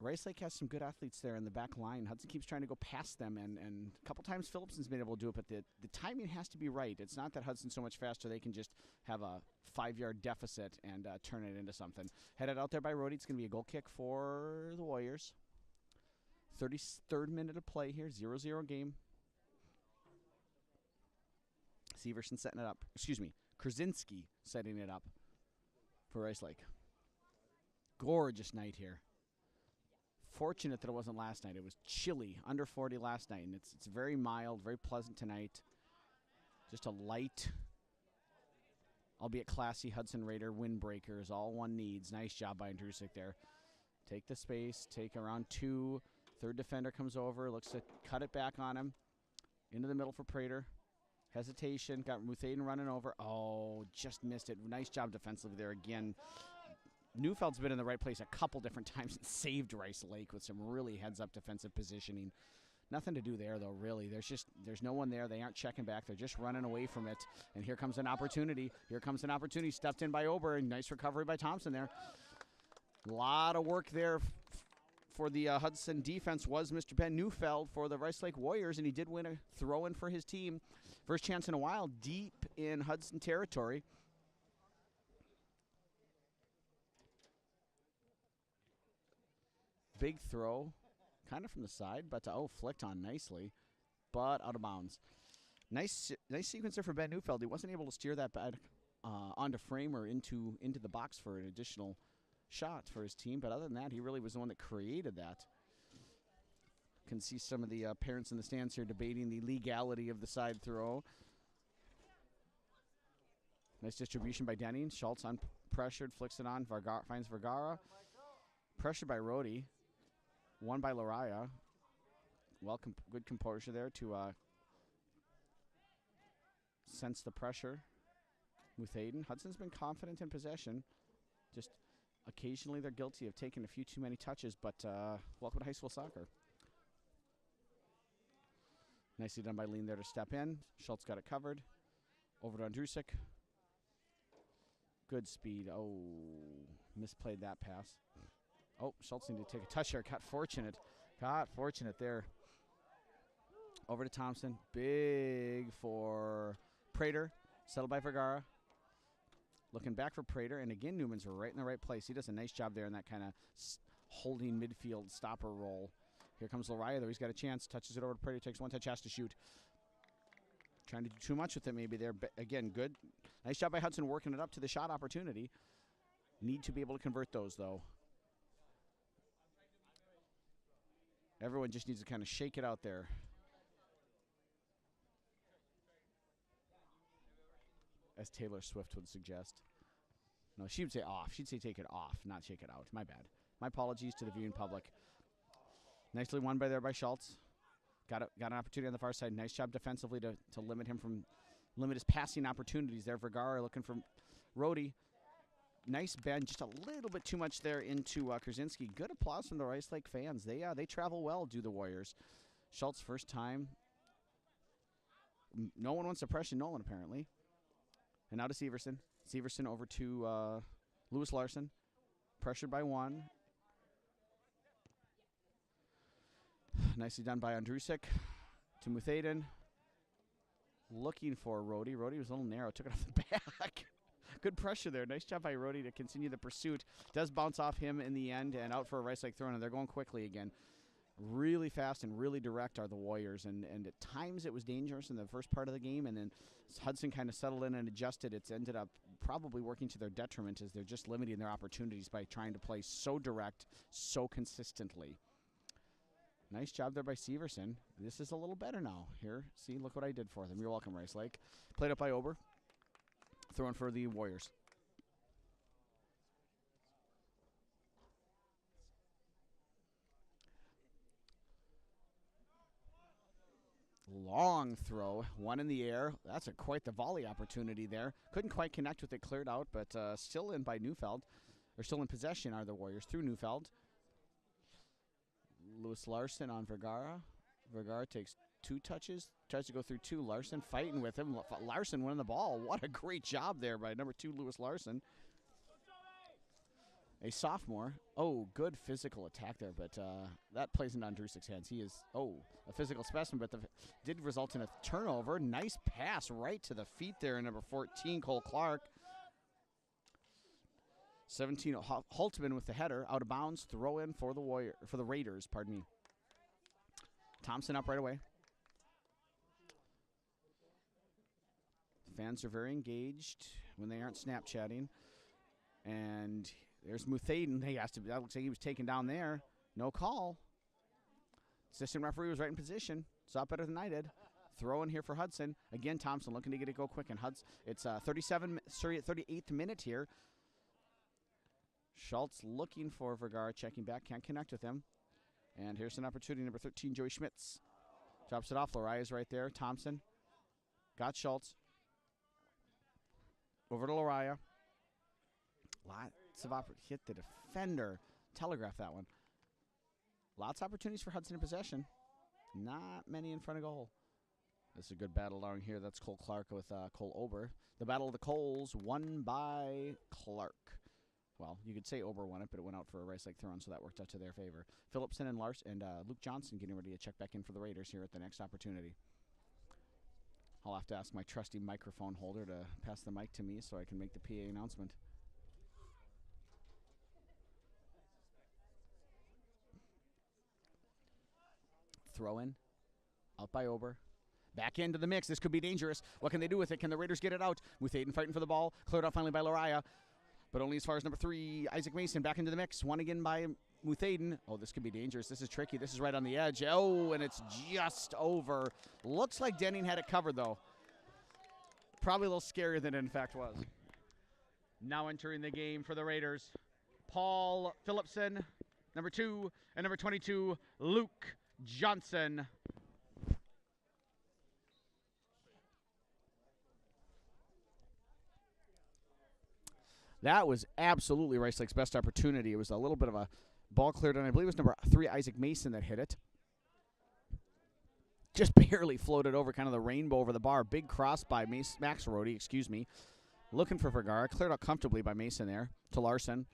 Rice Lake has some good athletes there in the back line. Hudson keeps trying to go past them, and a couple times Phillipson's been able to do it, but the timing has to be right. It's not that Hudson's so much faster they can just have a 5-yard deficit and turn it into something. Headed out there by Rohde. It's going to be a goal kick for the Warriors. 33rd minute of play here, 0-0 game. Severson setting it up. Krasinski setting it up for Rice Lake. Gorgeous night here. Fortunate that it wasn't last night. It was chilly, under 40 last night, and it's very mild, very pleasant tonight. Just a light, albeit classy Hudson Raider windbreaker is all one needs. Nice job by Andrusik there. Take the space, take around 2. Third defender comes over, looks to cut it back on him. Into the middle for Prater. Hesitation, got Muthaden running over. Oh, just missed it. Nice job defensively there again. Neufeld's been in the right place a couple different times and saved Rice Lake with some really heads-up defensive positioning. Nothing to do there, though, really. There's no one there. They aren't checking back. They're just running away from it. And here comes an opportunity. Stuffed in by Ober, and nice recovery by Thompson there. A lot of work there for the Hudson defense was Mr. Ben Neufeld for the Rice Lake Warriors, and he did win a throw-in for his team. First chance in a while, deep in Hudson territory. Big throw, kind of from the side, but flicked on nicely, but out of bounds. Nice sequence there for Ben Neufeld. He wasn't able to steer that back onto frame or into the box for an additional shot for his team, but other than that, he really was the one that created that. Can see some of the parents in the stands here debating the legality of the side throw. Nice distribution by Denning. Schultz unpressured, flicks it on. Finds Vergara. Pressured by Rhodey. Won by Lariah. Good composure there to sense the pressure. Muthaden. Hudson's been confident in possession. Just occasionally they're guilty of taking a few too many touches, but welcome to high school soccer. Nicely done by Lean there to step in. Schultz got it covered. Over to Andrusik. Good speed. Oh, misplayed that pass. Oh, Schultz needed to take a touch here. Got fortunate there. Over to Thompson. Big for Prater. Settled by Vergara. Looking back for Prater. And again, Newman's right in the right place. He does a nice job there in that kind of holding midfield stopper role. Here comes Lariah, though. He's got a chance. Touches it over to Prater. Takes one touch. Has to shoot. Trying to do too much with it maybe there. But again, good. Nice job by Hudson working it up to the shot opportunity. Need to be able to convert those, though. Everyone just needs to kind of shake it out there. As Taylor Swift would suggest. No, she would say off. She'd say take it off, not shake it out. My bad. My apologies to the viewing public. Nicely won by Schultz. Got an opportunity on the far side. Nice job defensively to limit his passing opportunities there. Vergara looking for Rhodey. Nice bend, just a little bit too much there into Krasinski. Good applause from the Rice Lake fans. They travel well, do the Warriors. Schultz first time. No one wants to pressure Nolan apparently. And now to Severson. Severson over to Lewis Larson. Pressured by one. Nicely done by Andrusik. To Muthaden. Looking for Rhodey. Rhodey was a little narrow. Took it off the back. Good pressure there. Nice job by Rhodey to continue the pursuit. Does bounce off him in the end and out for a Rice Lake throw. And they're going quickly again. Really fast and really direct are the Warriors. And at times it was dangerous in the first part of the game. And then Hudson kind of settled in and adjusted. It's ended up probably working to their detriment as they're just limiting their opportunities by trying to play so direct, so consistently. Nice job there by Severson. This is a little better now. Here, see, look what I did for them. You're welcome, Rice Lake. Played up by Ober. Throwing for the Warriors. Long throw, one in the air. That's quite the volley opportunity there. Couldn't quite connect with it, cleared out, but still in by Neufeld. Or still in possession are the Warriors through Neufeld. Lewis Larson on Vergara. Vergara takes two touches, tries to go through two. Larson fighting with him. Larson winning the ball. What a great job there by number 2, Lewis Larson. A sophomore. Oh, good physical attack there, but that plays into Andrusik's hands. He is, a physical specimen, but did result in a turnover. Nice pass right to the feet there, number 14, Cole Clark. 17, Holtman with the header, out of bounds, throw in for the Raiders, pardon me. Thompson up right away. Fans are very engaged when they aren't Snapchatting. And there's Muthaden. That looks like he was taken down there. No call. Assistant referee was right in position. Saw it better than I did. Throw in here for Hudson. Again, Thompson looking to get it go quick. And Hudson, it's 38th minute here. Schultz looking for Vergara, checking back. Can't connect with him. And here's an opportunity. Number 13, Joey Schmitz. Drops it off. Lariah's right there. Thompson. Got Schultz. Over to Lariah. Lots of hit the defender. Telegraph that one. Lots of opportunities for Hudson in possession. Not many in front of goal. This is a good battle along here. That's Cole Clark with Cole Ober. The Battle of the Coles won by Clark. Well, you could say Ober won it, but it went out for a Rice Lake throw, so that worked out to their favor. Phillipson and Luke Johnson getting ready to check back in for the Raiders here at the next opportunity. I'll have to ask my trusty microphone holder to pass the mic to me so I can make the PA announcement. Throw in. Out by Ober. Back into the mix. This could be dangerous. What can they do with it? Can the Raiders get it out? Muthaden fighting for the ball. Cleared out finally by Lariah. But only as far as number 3, Isaac Mason. Back into the mix. One again by Muthaden. Oh, this could be dangerous. This is tricky. This is right on the edge. Oh, and it's just over. Looks like Denning had it covered, though. Probably a little scarier than it in fact was. Now entering the game for the Raiders, Paul Phillipson, number 2, and number 22, Luke Johnson. That was absolutely Rice Lake's best opportunity. It was a little bit of a ball cleared, and I believe it was number 3, Isaac Mason, that hit it. Just barely floated over kind of the rainbow over the bar. Big cross by Max Rohde, looking for Vergara. Cleared out comfortably by Mason there to Larson.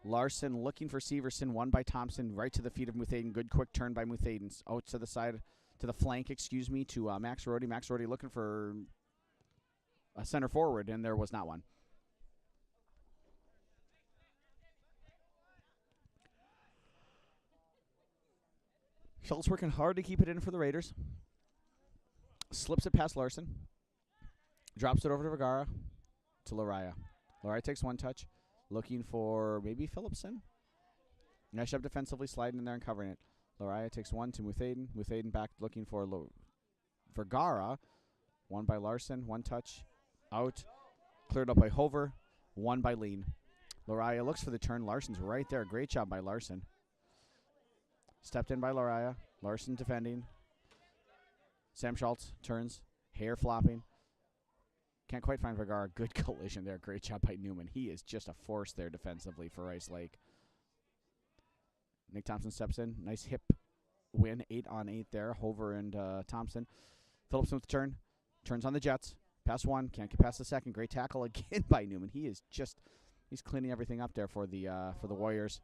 Larson looking for Severson, won by Thompson, right to the feet of Muthaden. Good quick turn by Muthaden. Out to the side, to the flank, to Max Rohde. Max Rohde looking for a center forward, and there was not one. Schultz working hard to keep it in for the Raiders. Slips it past Larson. Drops it over to Vergara. To Lariah. Lariah takes one touch. Looking for maybe Phillipson. Nice up defensively, sliding in there and covering it. Lariah takes one to Muthaden. Muthaden back looking for Vergara. One by Larson. One touch. Out. Cleared up by Hover. One by Lean. Lariah looks for the turn. Larson's right there. Great job by Larson. Stepped in by Lariah. Larson defending. Sam Schultz turns. Hair flopping. Can't quite find Vergara. Good collision there. Great job by Newman. He is just a force there defensively for Rice Lake. Nick Thompson steps in. Nice hip win. 8-on-8 there. Hover and Thompson. Phillipson with the turn. Turns on the Jets. Pass one. Can't get past the second. Great tackle again by Newman. He's cleaning everything up there for the Warriors.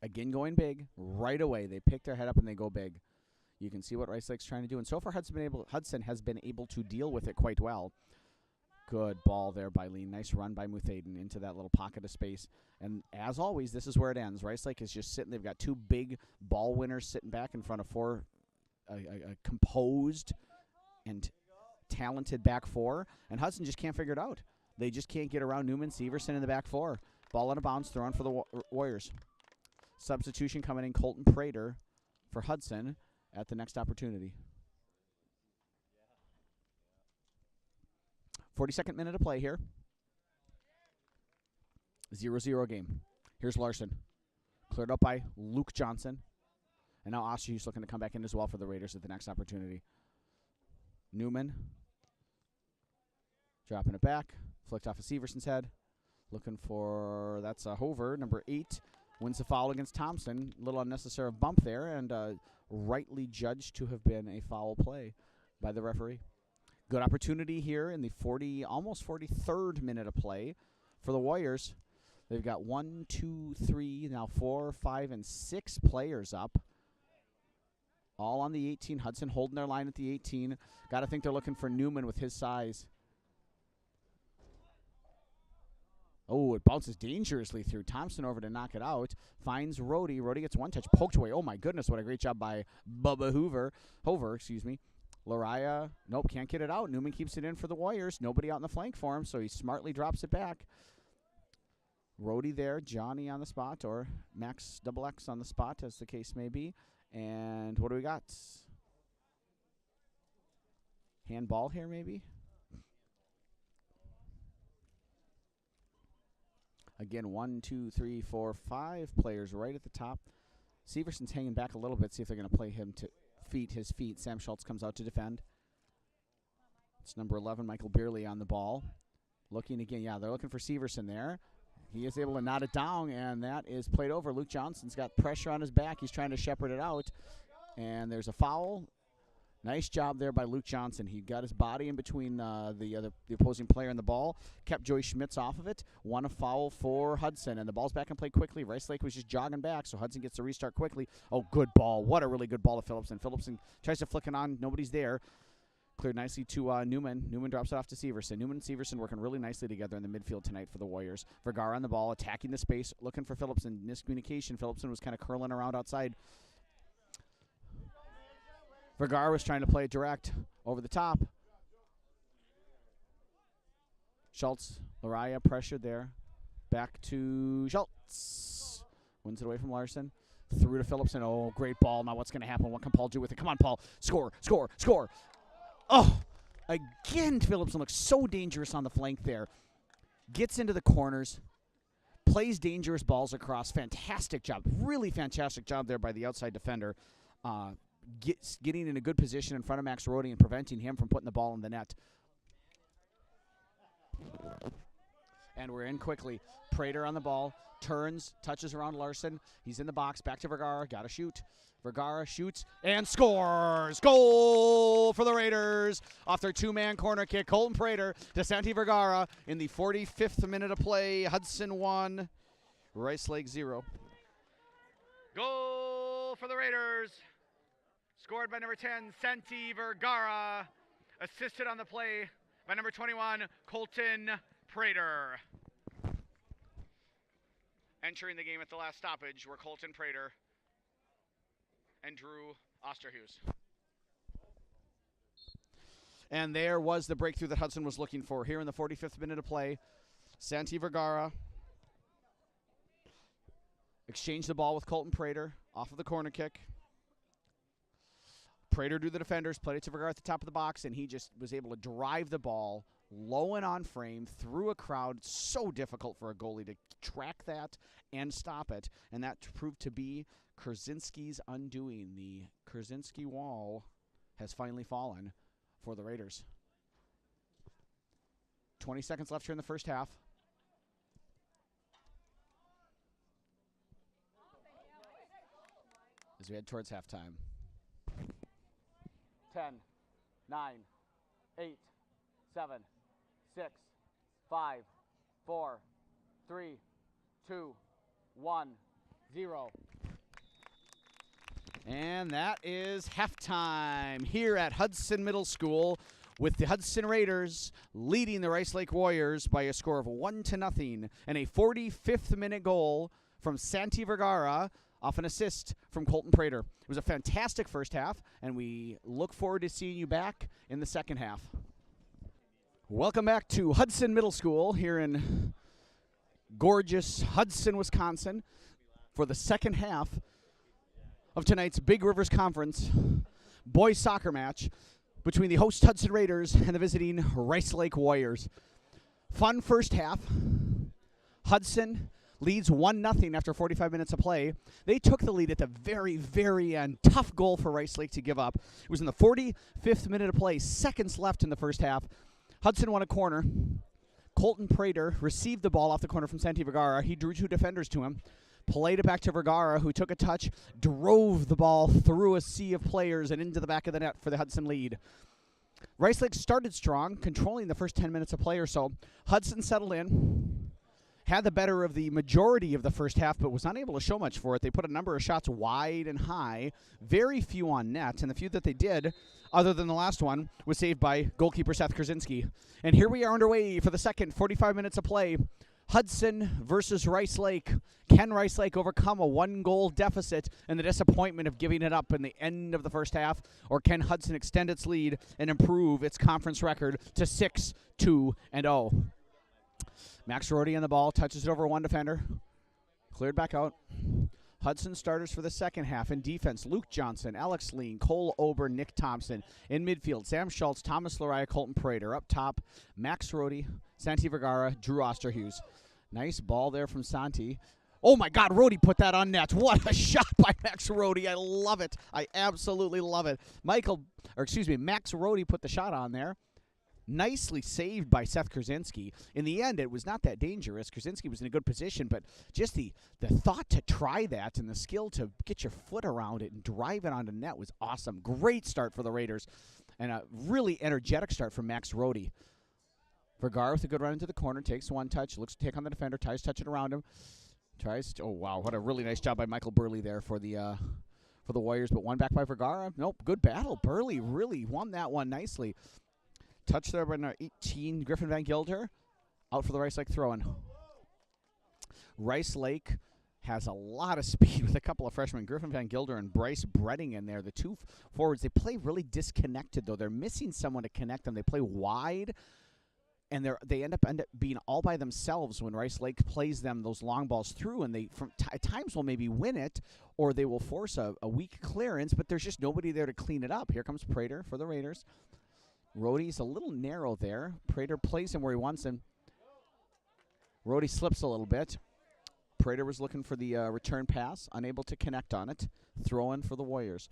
Again, going big right away. They pick their head up and they go big. You can see what Rice Lake's trying to do. And so far, Hudson has been able to deal with it quite well. Good ball there by Lean. Nice run by Muthaden into that little pocket of space. And as always, this is where it ends. Rice Lake is just sitting. They've got 2 big ball winners sitting back in front of a composed and talented back 4. And Hudson just can't figure it out. They just can't get around Newman, Severson in the back 4. Ball out of bounds, thrown for the Warriors. Substitution coming in, Colton Prater for Hudson at the next opportunity. 42nd minute of play here. 0-0 game. Here's Larson. Cleared up by Luke Johnson. And now Osterhuis looking to come back in as well for the Raiders at the next opportunity. Newman. Dropping it back. Flicked off of Severson's head. Looking for, that's Hover, number 8. Wins the foul against Thompson. A little unnecessary bump there, and rightly judged to have been a foul play by the referee. Good opportunity here in the almost 43rd minute of play for the Warriors. They've got 1, 2, 3, now 4, 5, and 6 players up. All on the 18. Hudson holding their line at the 18. Got to think they're looking for Newman with his size. Oh, it bounces dangerously through. Thompson over to knock it out. Finds Rohde. Rohde gets one touch. Poked away. Oh, my goodness. What a great job by Bubba Hover. Lariah, nope, can't get it out. Newman keeps it in for the Warriors. Nobody out in the flank for him, so he smartly drops it back. Rohde there. Johnny on the spot, or Max XX on the spot, as the case may be. And what do we got? Handball here, maybe? Again, 1, 2, 3, 4, 5 players right at the top. Severson's hanging back a little bit, see if they're going to play him to his feet. Sam Schultz comes out to defend. It's number 11, Michael Beerley, on the ball. Looking again, yeah, they're looking for Severson there. He is able to knot it down, and that is played over. Luke Johnson's got pressure on his back. He's trying to shepherd it out, and there's a foul. Nice job there by Luke Johnson. He got his body in between the opposing player and the ball, kept Joey Schmitz off of it, won a foul for Hudson, and the ball's back in play quickly. Rice Lake was just jogging back, so Hudson gets to restart quickly. Oh, good ball. What a really good ball to Phillipson. Phillipson tries to flick it on. Nobody's there. Cleared nicely to Newman. Newman drops it off to Severson. Newman and Severson working really nicely together in the midfield tonight for the Warriors. Vergara on the ball, attacking the space, looking for Phillipson. Miscommunication. Phillipson was kind of curling around outside. Vergara was trying to play it direct over the top. Schultz, Lariah pressured there. Back to Schultz. Wins it away from Larson. Through to Phillipson. Oh, great ball. Now what's going to happen? What can Paul do with it? Come on, Paul. Score, score, score. Oh, again, Phillipson looks so dangerous on the flank there. Gets into the corners. Plays dangerous balls across. Fantastic job. Really fantastic job there by the outside defender. Getting in a good position in front of Max Rohde and preventing him from putting the ball in the net. And we're in quickly. Prater on the ball. Turns, touches around Larson. He's in the box. Back to Vergara. Got to shoot. Vergara shoots and scores. Goal for the Raiders off their two-man corner kick. Colton Prater to Santi Vergara in the 45th minute of play. Hudson 1, Rice Lake 0. Goal for the Raiders. Scored by number 10, Santi Vergara. Assisted on the play by number 21, Colton Prater. Entering the game at the last stoppage were Colton Prater and Drew Osterhus. And there was the breakthrough that Hudson was looking for here in the 45th minute of play. Santi Vergara exchanged the ball with Colton Prater off of the corner kick. Prater drew the defenders, played it to Vergara at the top of the box, and he just was able to drive the ball low and on frame through a crowd. So difficult for a goalie to track that and stop it, and that proved to be Kurzinski's undoing. The Kurzinski wall has finally fallen for the Raiders. 20 seconds left here in the first half. As we head towards halftime. 10, 9, 8, 7, 6, 5, 4, 3, 2, 1, 0. And that is halftime here at Hudson Middle School, with the Hudson Raiders leading the Rice Lake Warriors by a score of 1-0, and a 45th minute goal from Santi Vergara off an assist from Colton Prater. It was a fantastic first half, and we look forward to seeing you back in the second half. Welcome back to Hudson Middle School here in gorgeous Hudson, Wisconsin, for the second half of tonight's Big Rivers Conference boys soccer match between the host Hudson Raiders and the visiting Rice Lake Warriors. Fun first half. Hudson leads 1-0 after 45 minutes of play. They took the lead at the very, very end. Tough goal for Rice Lake to give up. It was in the 45th minute of play, seconds left in the first half. Hudson won a corner. Colton Prater received the ball off the corner from Santi Vergara. He drew two defenders to him, played it back to Vergara, who took a touch, drove the ball through a sea of players and into the back of the net for the Hudson lead. Rice Lake started strong, controlling the first 10 minutes of play or so. Hudson settled in, had the better of the majority of the first half, but was not able to show much for it. They put a number of shots wide and high, very few on net, and the few that they did, other than the last one, was saved by goalkeeper Seth Kurzinski. And here we are underway for the second 45 minutes of play. Hudson versus Rice Lake. Can Rice Lake overcome a one-goal deficit and the disappointment of giving it up in the end of the first half? Or can Hudson extend its lead and improve its conference record to 6-2-0? Max Rohde on the ball, touches it over one defender. Cleared back out. Hudson starters for the second half. In defense, Luke Johnson, Alex Lean, Cole Ober, Nick Thompson. In midfield, Sam Schultz, Thomas Lariah, Colton Prater. Up top, Max Rohde, Santi Vergara, Drew Osterhus. Nice ball there from Santi. Oh my God, Rohde put that on net. What a shot by Max Rohde. I love it. I absolutely love it. Max Rohde put the shot on there. Nicely saved by Seth Kurzinski. In the end, it was not that dangerous. Kurzinski was in a good position, but just the thought to try that and the skill to get your foot around it and drive it onto net was awesome. Great start for the Raiders, and a really energetic start from Max Rohde. Vergara with a good run into the corner, takes one touch, looks to take on the defender, tries to touch it around him. Oh wow, what a really nice job by Michael Burley there for the Warriors, but one back by Vergara. Nope, good battle. Burley really won that one nicely. Touch there by number 18, Griffin Van Gilder. Out for the Rice Lake throw-in. Rice Lake has a lot of speed with a couple of freshmen, Griffin Van Gilder and Bryce Bredding in there. The two forwards, they play really disconnected, though. They're missing someone to connect them. They play wide, and they end up being all by themselves when Rice Lake plays them those long balls through, and they at times will maybe win it, or they will force a weak clearance, but there's just nobody there to clean it up. Here comes Prater for the Raiders. Rohde's a little narrow there. Prater plays him where he wants him. Rohde slips a little bit. Prater was looking for the return pass, unable to connect on it. Throw in for the Warriors.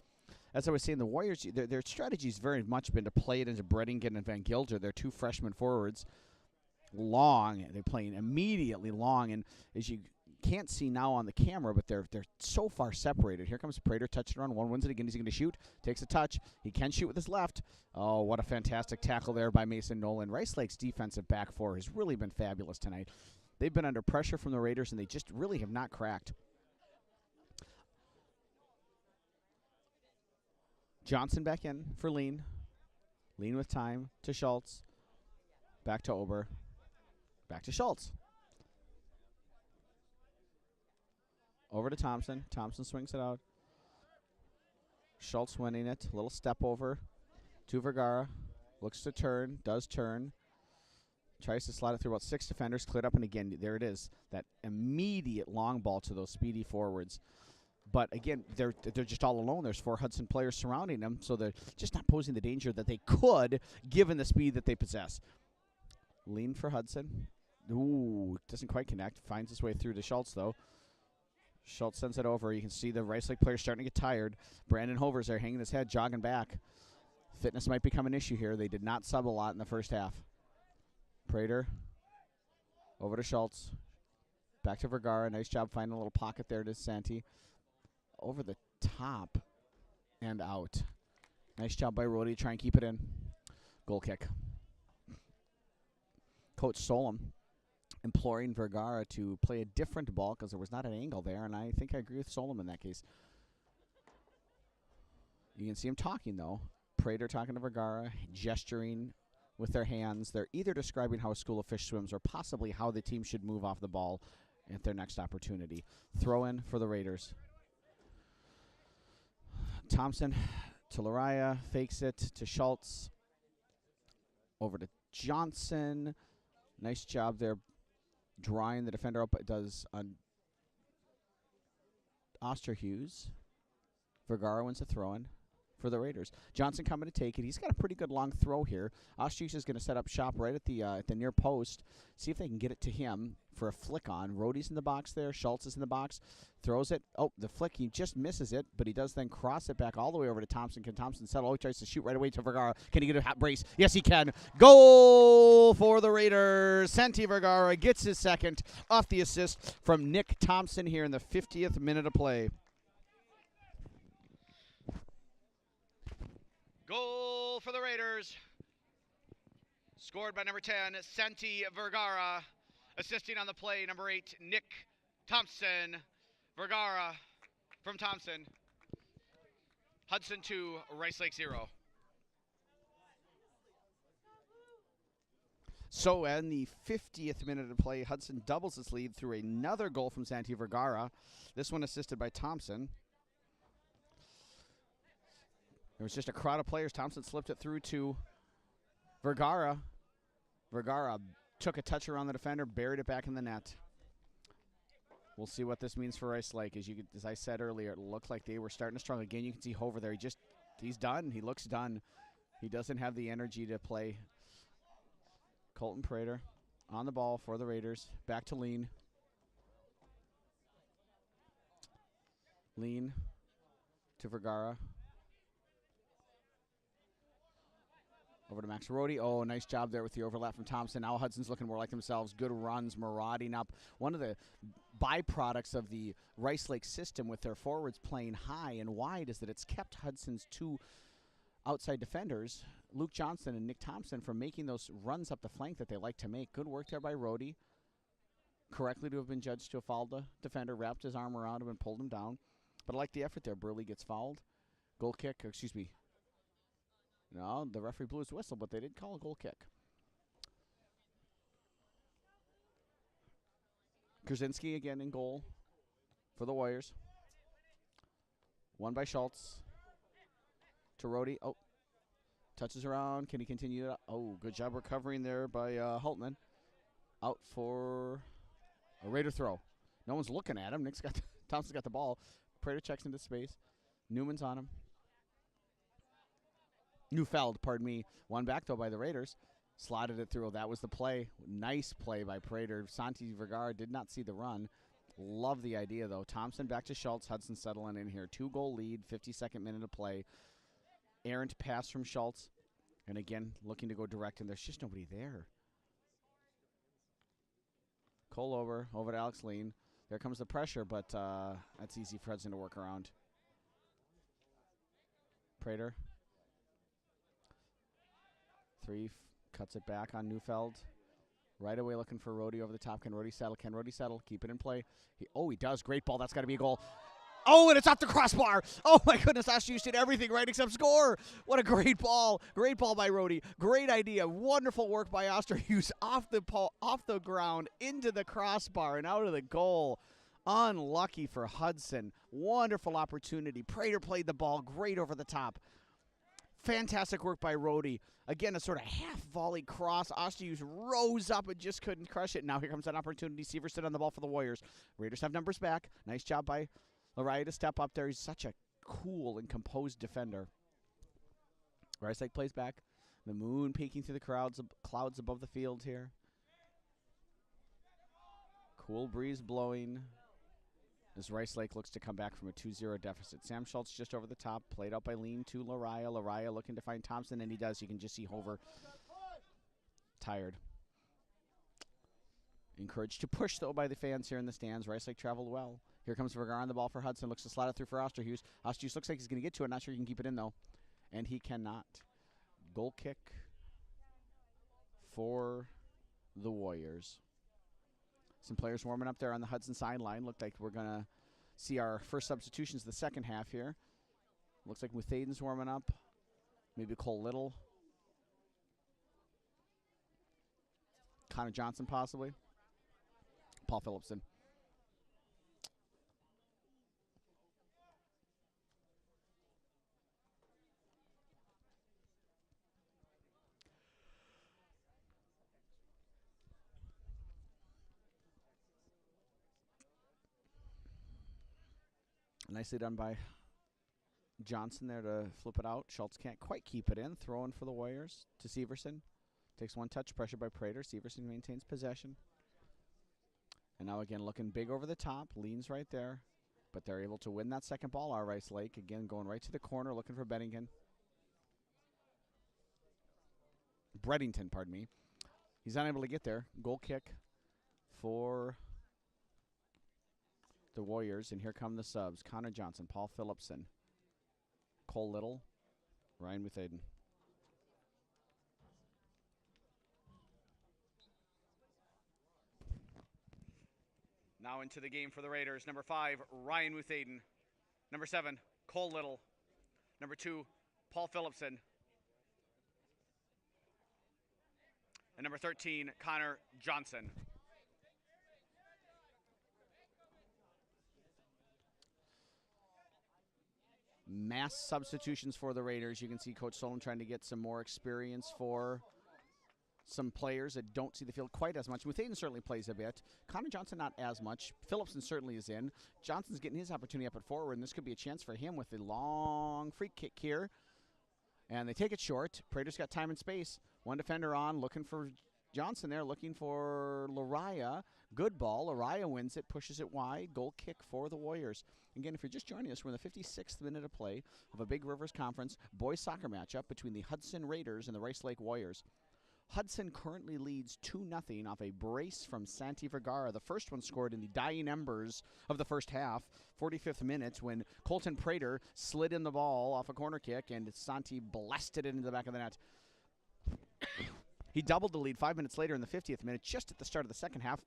As I was saying, the Warriors, their strategy's very much been to play it into Breddingen and Van Gilder. They're two freshman forwards. Long. They're playing immediately long. And as you can't see now on the camera, but they're so far separated. Here comes Prater, touching on one, wins it again. He's going to shoot, takes a touch. He can shoot with his left. Oh, what a fantastic tackle there by Mason Nolan. Rice Lake's defensive back four has really been fabulous tonight. They've been under pressure from the Raiders, and they just really have not cracked. Johnson back in for Lean. Lean with time to Schultz. Back to Ober. Back to Schultz. Over to Thompson. Thompson swings it out. Schultz winning it. Little step over to Vergara. Looks to turn. Does turn. Tries to slide it through about 6 defenders. Cleared up, and again, there it is. That immediate long ball to those speedy forwards. But again, they're just all alone. There's 4 Hudson players surrounding them, so they're just not posing the danger that they could, given the speed that they possess. Lean for Hudson. Ooh, doesn't quite connect. Finds his way through to Schultz, though. Schultz sends it over. You can see the Rice Lake players starting to get tired. Brandon Hover's there hanging his head, jogging back. Fitness might become an issue here. They did not sub a lot in the first half. Prater over to Schultz. Back to Vergara. Nice job finding a little pocket there to Santi. Over the top and out. Nice job by Rohde. Try and keep it in. Goal kick. Coach Solom imploring Vergara to play a different ball because there was not an angle there, and I think I agree with Solom in that case. You can see him talking, though. Prater talking to Vergara, gesturing with their hands. They're either describing how a school of fish swims or possibly how the team should move off the ball at their next opportunity. Throw in for the Raiders. Thompson to Lariah, fakes it to Schultz. Over to Johnson. Nice job there drawing the defender up. It does on Osterhus. Vergara wins a throw-in for the Raiders. Johnson coming to take it. He's got a pretty good long throw here. Osterhus is going to set up shop right at the near post. See if they can get it to him for a flick on. Rohde's in the box there. Schultz is in the box. Throws it. Oh, the flick. He just misses it, but he does then cross it back all the way over to Thompson. Can Thompson settle? Oh, he tries to shoot right away to Vergara. Can he get a hot brace? Yes, he can. Goal for the Raiders. Santi Vergara gets his second off the assist from Nick Thompson here in the 50th minute of play. Goal for the Raiders. Scored by number 10, Santi Vergara. Assisting on the play, number 8, Nick Thompson. Vergara from Thompson. Hudson 2, Rice Lake 0. So in the 50th minute of play, Hudson doubles its lead through another goal from Santi Vergara. This one assisted by Thompson. There was just a crowd of players. Thompson slipped it through to Vergara. Vergara took a touch around the defender, buried it back in the net. We'll see what this means for Rice Lake. As I said earlier, it looked like they were starting to struggle. Again, you can see Hover there. He's done. He looks done. He doesn't have the energy to play. Colton Prater on the ball for the Raiders. Back to Lean. Lean to Vergara. Over to Max Rohde. Oh, nice job there with the overlap from Thompson. Now Hudson's looking more like themselves. Good runs, marauding up. One of the byproducts of the Rice Lake system with their forwards playing high and wide is that it's kept Hudson's 2 outside defenders, Luke Johnson and Nick Thompson, from making those runs up the flank that they like to make. Good work there by Rohde. Correctly to have been judged to have fouled the defender, wrapped his arm around him and pulled him down. But I like the effort there. Burley gets fouled. Goal kick, excuse me. No, the referee blew his whistle, but they did call a goal kick. Krasinski again in goal for the Warriors. One by Schultz to Rohde. Oh, Touches around. Can he continue it? Oh, good job recovering there by Hultman. Out for a Raider throw. No one's looking at him. Thompson's got the ball. Prater checks into space. Newman's on him. Neufeld, pardon me. One back, though, by the Raiders. Slotted it through. That was the play. Nice play by Prater. Santi Vergara did not see the run. Love the idea, though. Thompson back to Schultz. Hudson settling in here. 2-goal lead, 52nd minute of play. Errant pass from Schultz. And again, looking to go direct, and there's just nobody there. Cole over to Alex Lean. There comes the pressure, but that's easy for Hudson to work around. Prater. Cuts it back on Neufeld. Right away looking for Rhodey over the top. Can Rhodey settle? Keep it in play. He does. Great ball. That's got to be a goal. Oh, and it's off the crossbar. Oh, my goodness. Ashdus did everything right except score. What a great ball. Great ball by Rhodey. Great idea. Wonderful work by Osterhus off the ground into the crossbar and out of the goal. Unlucky for Hudson. Wonderful opportunity. Prater played the ball great over the top. Fantastic work by Rhodey. Again, a sort of half-volley cross. Osterhus rose up and just couldn't crush it. Now here comes an opportunity. Severson on the ball for the Warriors. Raiders have numbers back. Nice job by Lariah to step up there. He's such a cool and composed defender. Rice plays back. The moon peeking through the clouds above the field here. Cool breeze blowing as Rice Lake looks to come back from a 2-0 deficit. Sam Schultz just over the top, played out by Lean to Lariah. Lariah looking to find Thompson, and he does. You can just see Hover tired. Encouraged to push, though, by the fans here in the stands. Rice Lake traveled well. Here comes Vergara on the ball for Hudson. Looks to slot it through for Osterhus. Osterhus looks like he's going to get to it. Not sure he can keep it in, though. And he cannot. Goal kick for the Warriors. Some players warming up there on the Hudson sideline. Looked like we're going to see our first substitutions the second half here. Looks like Muthaden's warming up. Maybe Cole Little. Connor Johnson, possibly. Paul Phillipson. Nicely done by Johnson there to flip it out. Schultz can't quite keep it in. Throwing for the Warriors to Severson. Takes one touch, pressure by Prater. Severson maintains possession. And now again looking big over the top. Leans right there. But they're able to win that second ball, our Rice Lake. Again going right to the corner looking for Beddington. Breddington, pardon me. He's unable to get there. Goal kick for the Warriors, and here come the subs. Connor Johnson, Paul Phillipson, Cole Little, Ryan Muthaden. Now into the game for the Raiders. Number 5, Ryan Muthaden. Number 7, Cole Little. Number 2, Paul Phillipson. And number 13, Connor Johnson. Mass substitutions for the Raiders. You can see Coach Solon trying to get some more experience for some players that don't see the field quite as much. Muthaden certainly plays a bit. Connor Johnson not as much. Phillipson certainly is in. Johnson's getting his opportunity up at forward, and this could be a chance for him with the long free kick here. And they take it short. Prater's got time and space. One defender on, looking for Johnson there, looking for Lariah. Good ball. Lariah wins it, pushes it wide. Goal kick for the Warriors. Again, if you're just joining us, we're in the 56th minute of play of a Big Rivers Conference boys soccer matchup between the Hudson Raiders and the Rice Lake Warriors. Hudson currently leads 2-0 off a brace from Santi Vergara. The first one scored in the dying embers of the first half, 45th minute, when Colton Prater slid in the ball off a corner kick and Santi blasted it into the back of the net. He doubled the lead 5 minutes later in the 50th minute, just at the start of the second half,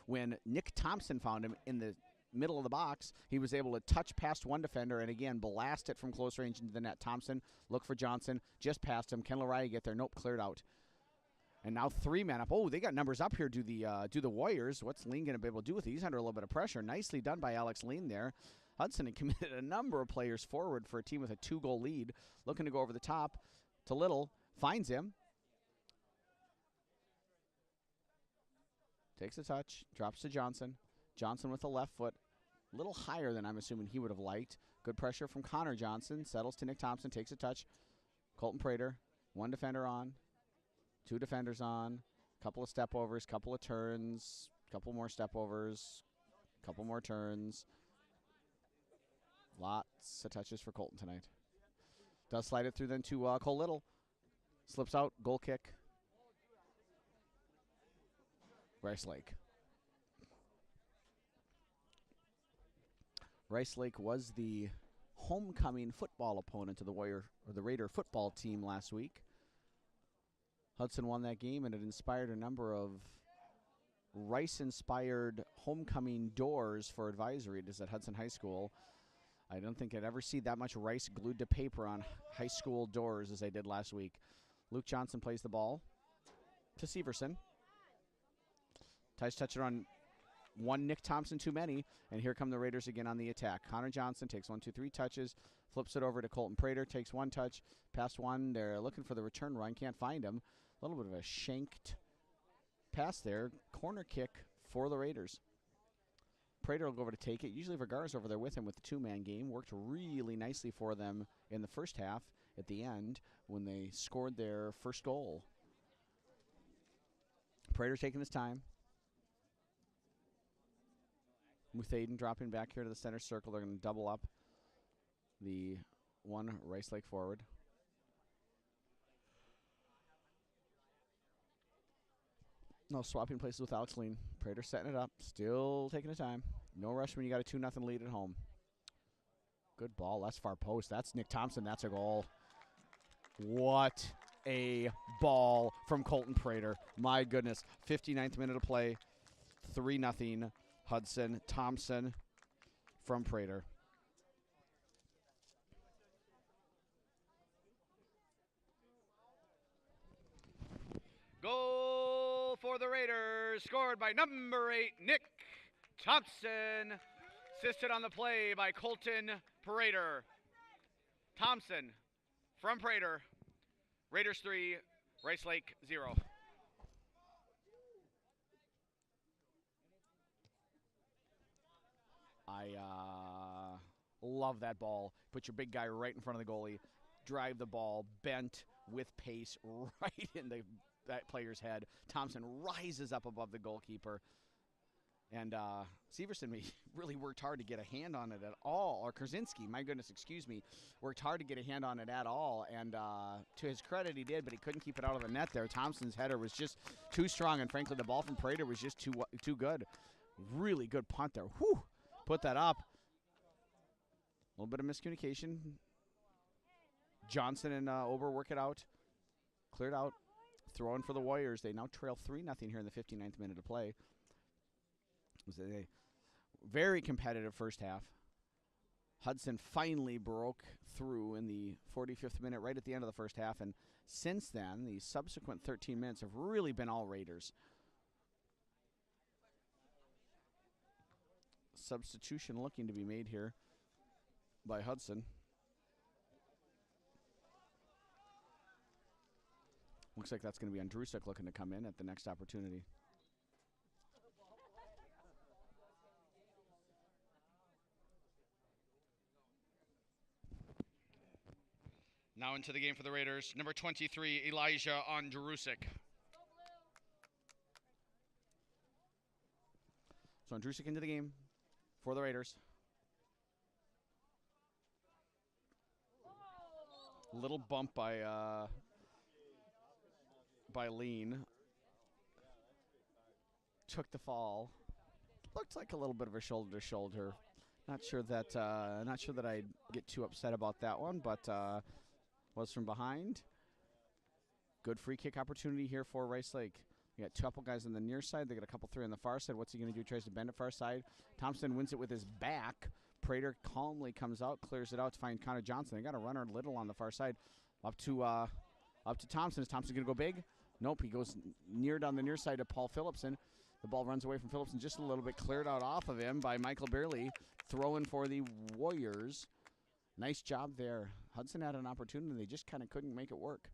when Nick Thompson found him in the middle of the box. He was able to touch past one defender and again blast it from close range into the net. Thompson look for Johnson, just past him. Can Lariah get there? Nope, cleared out. And now 3 men up. Oh, they got numbers up here. Do the Warriors? What's Lean going to be able to do with it? He's under a little bit of pressure. Nicely done by Alex Lean there. Hudson had committed a number of players forward for a team with a 2-goal lead. Looking to go over the top. to Little. Finds him. Takes a touch. Drops to Johnson. Johnson with the left foot. A little higher than I'm assuming he would have liked. Good pressure from Connor Johnson. Settles to Nick Thompson. Takes a touch. Colton Prater. One defender on. Two defenders on. Couple of step overs. Couple of turns. Couple more step overs. Couple more turns. Lots of touches for Colton tonight. Does slide it through then to Cole Little. Slips out. Goal kick. Rice Lake. Rice Lake was the homecoming football opponent to the Raider football team last week. Hudson won that game, and it inspired a number of Rice-inspired homecoming doors for advisory. It is at Hudson High School. I don't think I'd ever see that much Rice glued to paper on high school doors as I did last week. Luke Johnson plays the ball to Severson. Ties touch it on one Nick Thompson too many, and here come the Raiders again on the attack. Connor Johnson takes 1, 2, 3 touches, flips it over to Colton Prater, takes one touch, past one. They're looking for the return run, can't find him. A little bit of a shanked pass there. Corner kick for the Raiders. Prater will go over to take it. Usually Vergara's over there with him with the two-man game. Worked really nicely for them in the first half at the end when they scored their first goal. Prater taking his time. Muthaden dropping back here to the center circle. They're going to double up the one Rice Lake forward. No swapping places with Alex Lean. Prater setting it up. Still taking the time. No rush when you got a 2-0 lead at home. Good ball. That's far post. That's Nick Thompson. That's a goal. What a ball from Colton Prater. My goodness. 59th minute of play. 3-0. Hudson. Thompson from Prater. Goal for the Raiders, scored by number 8, Nick Thompson. Assisted on the play by Colton Prater. Thompson from Prater. Raiders 3, Rice Lake 0. I love that ball. Put your big guy right in front of the goalie. Drive the ball bent with pace right in that player's head. Thompson rises up above the goalkeeper. And Severson really worked hard to get a hand on it at all. Or Krasinski, my goodness, excuse me, worked hard to get a hand on it at all. And to his credit, he did, but he couldn't keep it out of the net there. Thompson's header was just too strong, and frankly, the ball from Prater was just too good. Really good punt there. Whew! Put that up. A little bit of miscommunication. Johnson and Ober work it out. Cleared out. Throwing for the Warriors. They now trail 3-0 here in the 59th minute of play. It was a very competitive first half. Hudson finally broke through in the 45th minute, right at the end of the first half. And since then, the subsequent 13 minutes have really been all Raiders. Substitution looking to be made here by Hudson. Looks like that's going to be Andrusik looking to come in at the next opportunity. Now into the game for the Raiders, number 23, Elijah Andrusik. So Andrusik into the game for the Raiders. Little bump by Lean. Took the fall. Looked like a little bit of a shoulder to shoulder. Not sure that I'd get too upset about that one, but was from behind. Good free kick opportunity here for Rice Lake. You got a couple guys on the near side. They got a couple three on the far side. What's he going to do? Tries to bend it far side. Thompson wins it with his back. Prater calmly comes out, clears it out to find Connor Johnson. They got a runner Little on the far side. Up to Thompson. Is Thompson going to go big? Nope. He goes near down the near side to Paul Phillipson. The ball runs away from Phillipson just a little bit. Cleared out off of him by Michael Beerley. Throwing for the Warriors. Nice job there. Hudson had an opportunity. They just kind of couldn't make it work.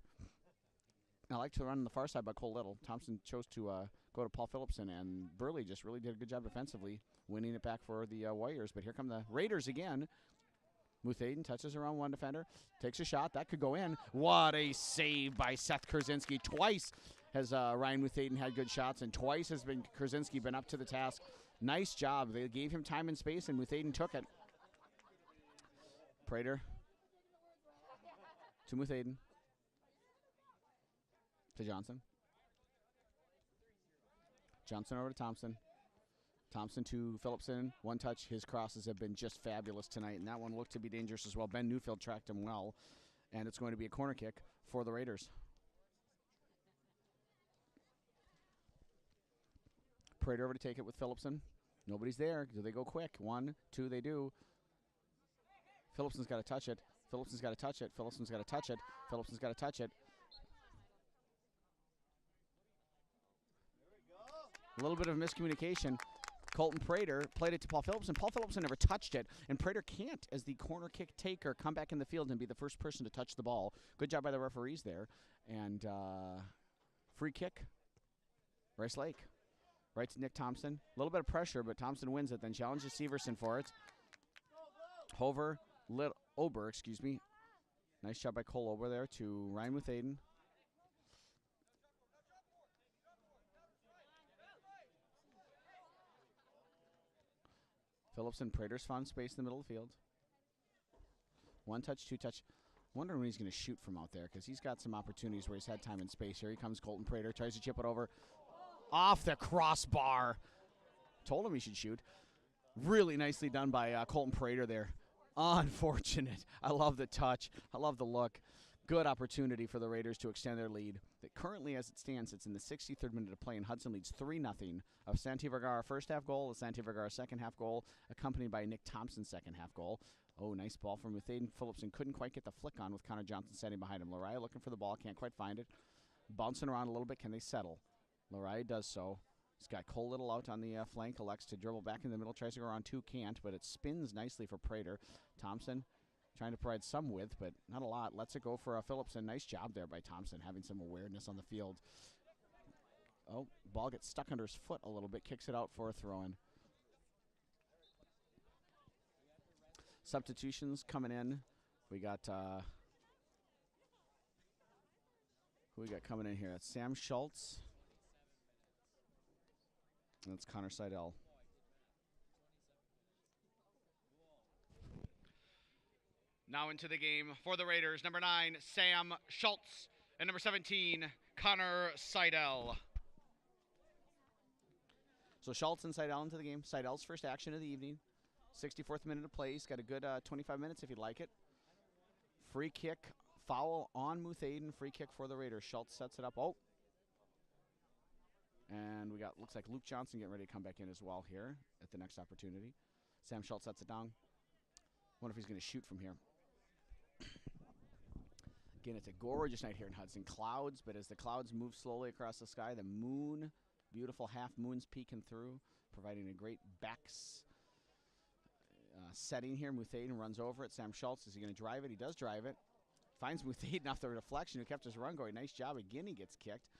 I like to run on the far side by Cole Little. Thompson chose to go to Paul Phillipson, and Burley just really did a good job defensively, winning it back for the Warriors. But here come the Raiders again. Muthaden touches around one defender, takes a shot. That could go in. What a save by Seth Kurzinski. Twice has Ryan Muthaden had good shots, and twice has Kurzinski been up to the task. Nice job. They gave him time and space, and Muthaden took it. Prater to Muthaden. To Johnson. Johnson over to Thompson. Thompson to Phillipson. One touch. His crosses have been just fabulous tonight, and that one looked to be dangerous as well. Ben Newfield tracked him well, and it's going to be a corner kick for the Raiders. Prater over to take it with Phillipson. Nobody's there. Do they go quick? 1, 2, they do. Phillipson's got to touch it. Phillipson's got to touch it. Phillipson's got to touch it. Phillipson's got to touch it. A little bit of miscommunication. Colton Prater played it to Paul Phillipson. Paul Phillipson never touched it, and Prater can't, as the corner kick taker, come back in the field and be the first person to touch the ball. Good job by the referees there. And free kick, Rice Lake. Right to Nick Thompson. A little bit of pressure, but Thompson wins it, then challenges Severson for it. Ober, excuse me. Nice job by Cole Ober there to Ryan Muthaden. Phillipson, Prater's found space in the middle of the field. One touch, two touch. Wondering when he's going to shoot from out there, because he's got some opportunities where he's had time and space. Here he comes, Colton Prater, tries to chip it over. Off the crossbar. Told him he should shoot. Really nicely done by Colton Prater there. Unfortunate. I love the touch. I love the look. Good opportunity for the Raiders to extend their lead. That currently, as it stands, it's in the 63rd minute of play, and Hudson leads 3-0 of Santi Vergara first half goal, a Santi Vergara second half goal, accompanied by Nick Thompson second half goal. Oh, nice ball from Muthaden. Phillipson couldn't quite get the flick on with Connor Johnson standing behind him. Lariah looking for the ball, can't quite find it. Bouncing around a little bit, can they settle? Lariah does so. He's got Cole Little out on the flank, elects to dribble back in the middle, tries to go around two, can't, but it spins nicely for Prater. Thompson trying to provide some width, but not a lot. Lets it go for Phillipson. Nice job there by Thompson, having some awareness on the field. Oh, ball gets stuck under his foot a little bit, kicks it out for a throw-in. Substitutions coming in. We got who we got coming in here? That's Sam Schultz. And that's Connor Seidel. Now into the game for the Raiders, number 9, Sam Schultz, and number 17, Connor Seidel. So Schultz and Seidel into the game. Seidel's first action of the evening. 64th minute of play. He's got a good 25 minutes if you'd like it. Free kick, foul on Muthaden. Free kick for the Raiders. Schultz sets it up. Oh. And we got, looks like Luke Johnson getting ready to come back in as well here at the next opportunity. Sam Schultz sets it down. Wonder if he's going to shoot from here. Again, it's a gorgeous night here in Hudson. Clouds, but as the clouds move slowly across the sky, the moon, beautiful half moon's peeking through, providing a great setting here. Muthaden runs over it. Sam Schultz, is he going to drive it? He does drive it. Finds Muthaden off the deflection, who kept his run going. Nice job. Again, he gets kicked.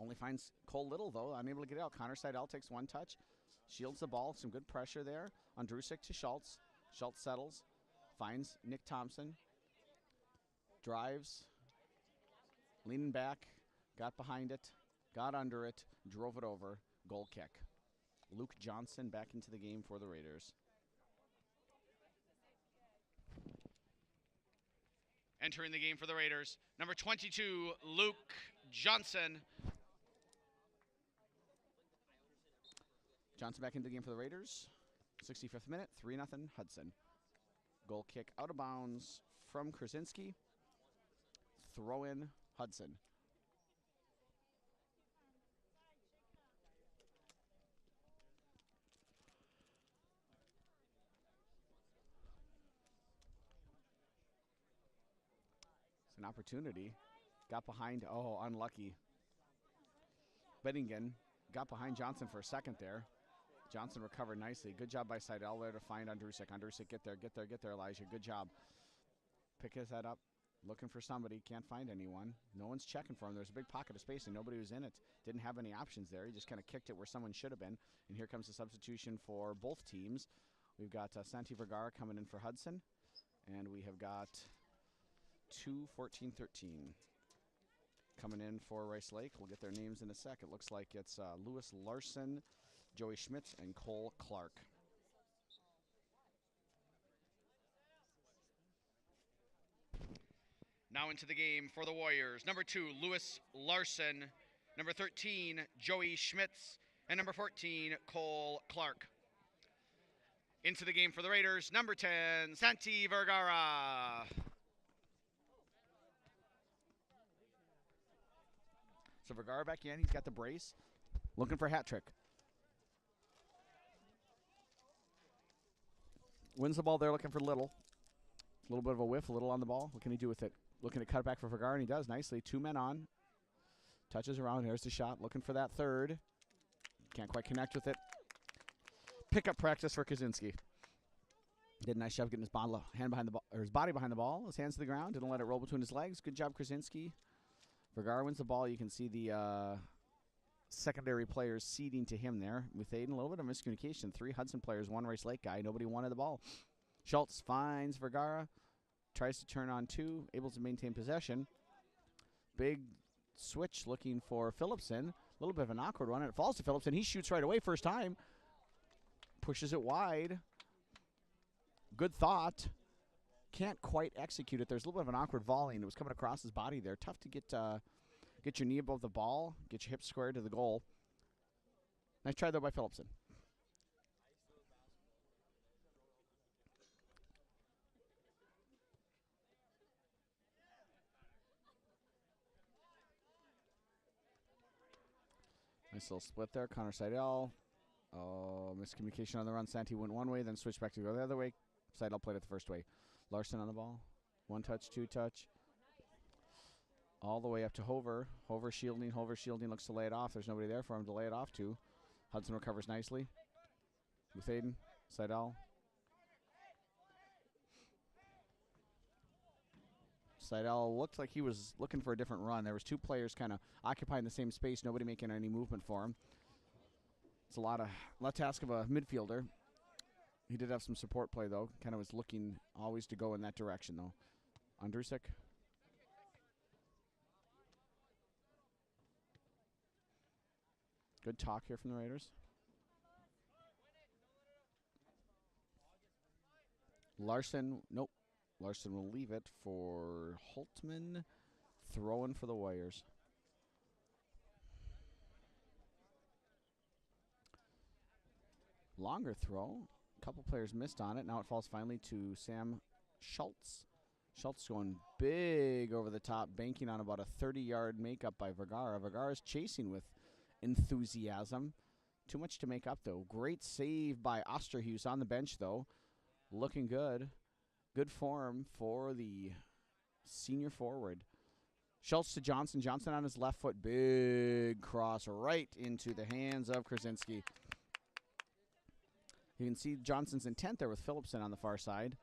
Only finds Cole Little, though, unable to get it out. Connor Seidel takes one touch, shields the ball. Some good pressure there. Andrusik to Schultz. Schultz settles, finds Nick Thompson, drives, leaning back, got behind it, got under it, drove it over, goal kick. Luke Johnson back into the game for the Raiders. Entering the game for the Raiders, number 22, Luke Johnson. Johnson back into the game for the Raiders. 65th minute, 3-0 Hudson. Goal kick out of bounds from Krasinski. Throw in Hudson. It's an opportunity. Got behind, oh, unlucky. Beddingen got behind Johnson for a second there. Johnson recovered nicely. Good job by Seidel there to find Andrusik. Andrusik, get there, Elijah. Good job. Pick his head up. Looking for somebody, can't find anyone. No one's checking for him. There's a big pocket of space and nobody was in it. Didn't have any options there. He just kind of kicked it where someone should have been. And here comes the substitution for both teams. We've got Santi Vergara coming in for Hudson. And we have got 2-14-13 coming in for Rice Lake. We'll get their names in a sec. It looks like it's Lewis Larson, Joey Schmitz, and Cole Clark. Now into the game for the Warriors. Number 2, Lewis Larson. Number 13, Joey Schmitz. And number 14, Cole Clark. Into the game for the Raiders. Number 10, Santi Vergara. So Vergara back in. He's got the brace. Looking for a hat trick. Wins the ball there, looking for Little. A little bit of a whiff, a little on the ball. What can he do with it? Looking to cut it back for Vergara, and he does nicely. 2 men on. Touches around. Here's the shot. Looking for that third. Can't quite connect with it. Pickup practice for Kaczynski. Did a nice job getting his hand behind the ball, or his body behind the ball. His hands to the ground. Didn't let it roll between his legs. Good job, Krasinski. Vergara wins the ball. You can see the secondary players ceding to him there. With Aiden, a little bit of miscommunication. 3 Hudson players, 1 Rice Lake guy. Nobody wanted the ball. Schultz finds Vergara. Tries to turn on 2, able to maintain possession. Big switch looking for Phillipson. A little bit of an awkward one, and it falls to Phillipson. He shoots right away first time. Pushes it wide. Good thought. Can't quite execute it. There's a little bit of an awkward volley, and it was coming across his body there. Tough to get your knee above the ball, get your hips squared to the goal. Nice try there by Phillipson. Nice little split there. Connor Seidel. Miscommunication on the run. Santi went one way, then switched back to go the other way. Seidel played it the first way. Larson on the ball. 1 touch, 2 touch. All the way up to Hover. Hover shielding. Looks to lay it off. There's nobody there for him to lay it off to. Hudson recovers nicely. With Aiden. Seidel. Seidel looked like he was looking for a different run. There was 2 players kind of occupying the same space, nobody making any movement for him. It's a lot to ask of a midfielder. He did have some support play, though. Kind of was looking always to go in that direction, though. Andrusik. Good talk here from the Raiders. Larson, nope. Larson will leave it for Holtman. Throwing for the Warriors. Longer throw. A couple players missed on it. Now it falls finally to Sam Schultz. Schultz going big over the top, banking on about a 30-yard makeup by Vergara. Vergara's chasing with enthusiasm. Too much to make up, though. Great save by Osterhuis on the bench, though. Looking good. Good form for the senior forward. Schultz to Johnson. Johnson on his left foot. Big cross right into the hands of Krasinski. You can see Johnson's intent there with Phillipson on the far side.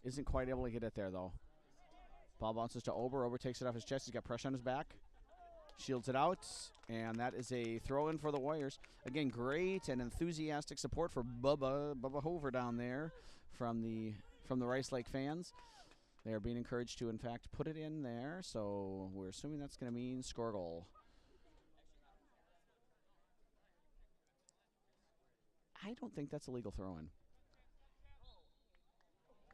Isn't quite able to get it there, though. Ball bounces to Ober. Ober takes it off his chest. He's got pressure on his back. Shields it out. And that is a throw-in for the Warriors. Again, great and enthusiastic support for Bubba Hover down there from the Rice Lake fans. They are being encouraged to, in fact, put it in there. So we're assuming that's going to mean score goal. I don't think that's a legal throw-in.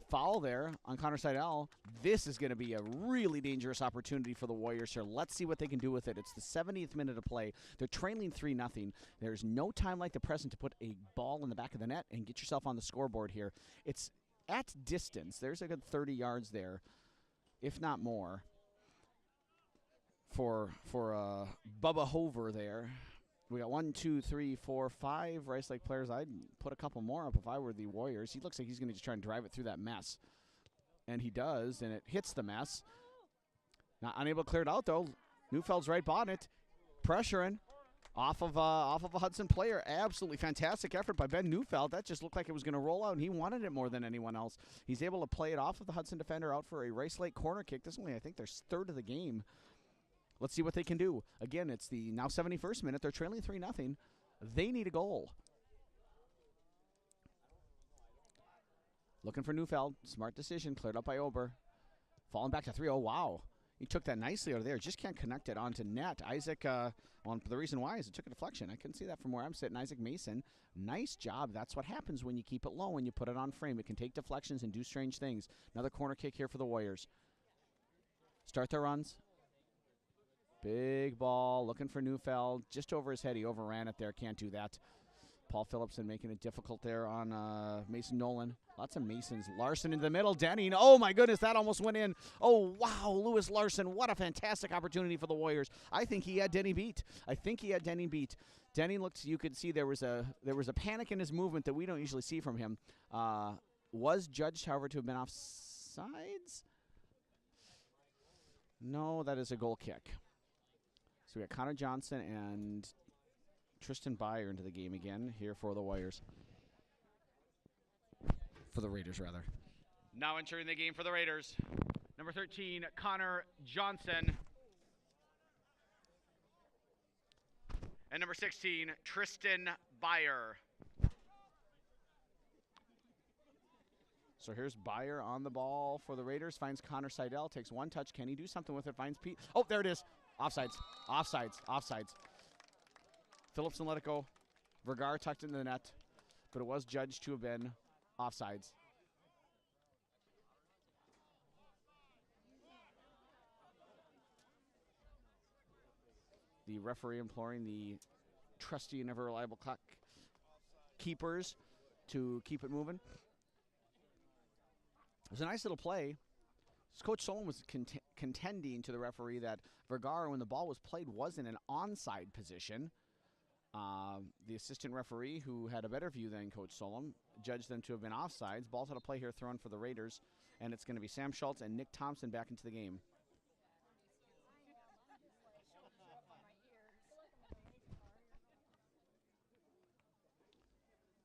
Foul there on Connor Seidel. This is going to be a really dangerous opportunity for the Warriors here. Let's see what they can do with it. It's the 70th minute of play. They're trailing 3-0. There's no time like the present to put a ball in the back of the net and get yourself on the scoreboard here. It's at distance. There's a good 30 yards there, if not more, for Bubba Hover there. We got 1, 2, 3, 4, 5 Rice Lake players. I'd put a couple more up if I were the Warriors. He looks like he's going to just try and drive it through that mess. And he does, and it hits the mess. Not unable to clear it out, though. Neufeld's right on it. Pressuring. off of a Hudson player. Absolutely fantastic effort by Ben Neufeld. That just looked like it was going to roll out, and he wanted it more than anyone else. He's able to play it off of the Hudson defender out for a Rice Lake corner kick. This is only, I think, their third of the game. Let's see what they can do. Again, it's the now 71st minute. They're trailing 3-0. They need a goal. Looking for Neufeld. Smart decision. Cleared up by Ober. Falling back to 3-0. Wow. He took that nicely out of there. Just can't connect it onto net. Isaac, well, the reason why is it took a deflection. I couldn't see that from where I'm sitting. Isaac Mason, nice job. That's what happens when you keep it low and you put it on frame. It can take deflections and do strange things. Another corner kick here for the Warriors. Start their runs. Big ball, looking for Neufeld. Just over his head. He overran it there. Can't do that. Paul Phillipson making it difficult there on Mason Nolan. Lots of Masons. Larson into the middle. Denning. Oh, my goodness, that almost went in. Oh, wow, Lewis Larson. What a fantastic opportunity for the Warriors. I think he had Denny beat. Denning looked, you could see there was a panic in his movement that we don't usually see from him. Was judged, however, to have been offsides? No, that is a goal kick. So we got Connor Johnson and Tristan Byer into the game again here for the Warriors. For the Raiders, rather. Now entering the game for the Raiders, number 13, Connor Johnson. And number 16, Tristan Byer. So here's Byer on the ball for the Raiders. Finds Connor Seidel. Takes one touch. Can he do something with it? Finds Pete. Oh, there it is. Offsides. Phillipson let it go. Vergara tucked into the net, but it was judged to have been offsides. The referee imploring the trusty and ever reliable clock keepers to keep it moving. It was a nice little play. Coach Solon was contending to the referee that Vergara, when the ball was played, was in an onside position. The assistant referee, who had a better view than Coach Solon, judged them to have been offsides. Ball's out of play here, thrown for the Raiders, and it's going to be Sam Schultz and Nick Thompson back into the game.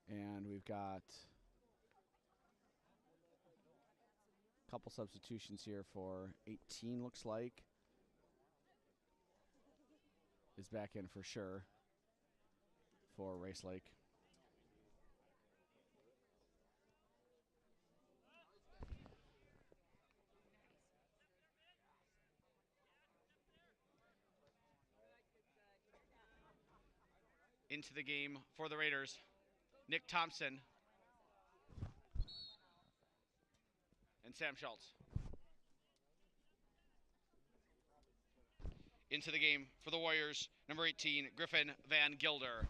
And we've got a couple substitutions here for 18, looks like. Is back in for sure for Rice Lake. Into the game for the Raiders, Nick Thompson and Sam Schultz. Into the game for the Warriors, number 18, Griffin Van Gilder.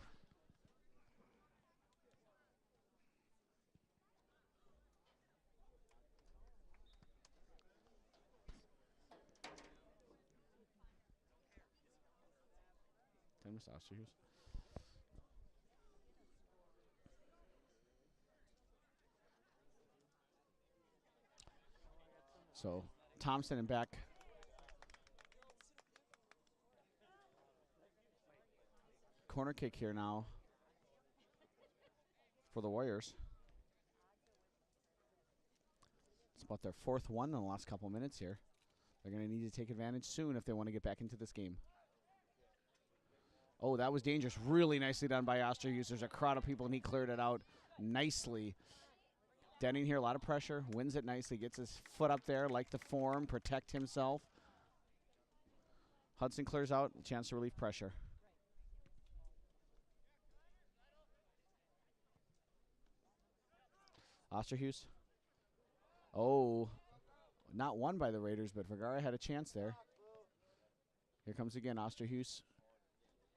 So Thompson and back. Corner kick here now for the Warriors. It's about their fourth one in the last couple minutes here. They're going to need to take advantage soon if they want to get back into this game. Oh, that was dangerous. Really nicely done by Osterhus. There's a crowd of people, and he cleared it out nicely. Denning here, a lot of pressure. Wins it nicely. Gets his foot up there, like the form, protect himself. Hudson clears out. A chance to relieve pressure. Osterhus. Oh, not won by the Raiders, but Vergara had a chance there. Here comes again Osterhus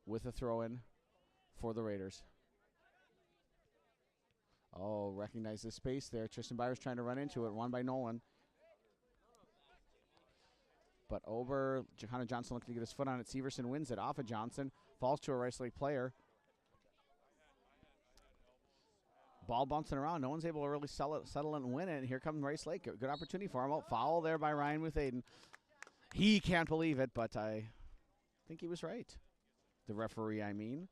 with a throw-in for the Raiders. Oh, recognize the space there. Tristan Byers trying to run into it. Won by Nolan. But Ober, Connor Johnson looking to get his foot on it. Severson wins it off of Johnson. Falls to a Rice Lake player. Ball bouncing around. No one's able to really settle it and win it. And here comes Rice Lake. Good opportunity for him. Oh, foul there by Ryan Muthaden. He can't believe it, but I think he was right. The referee, I mean.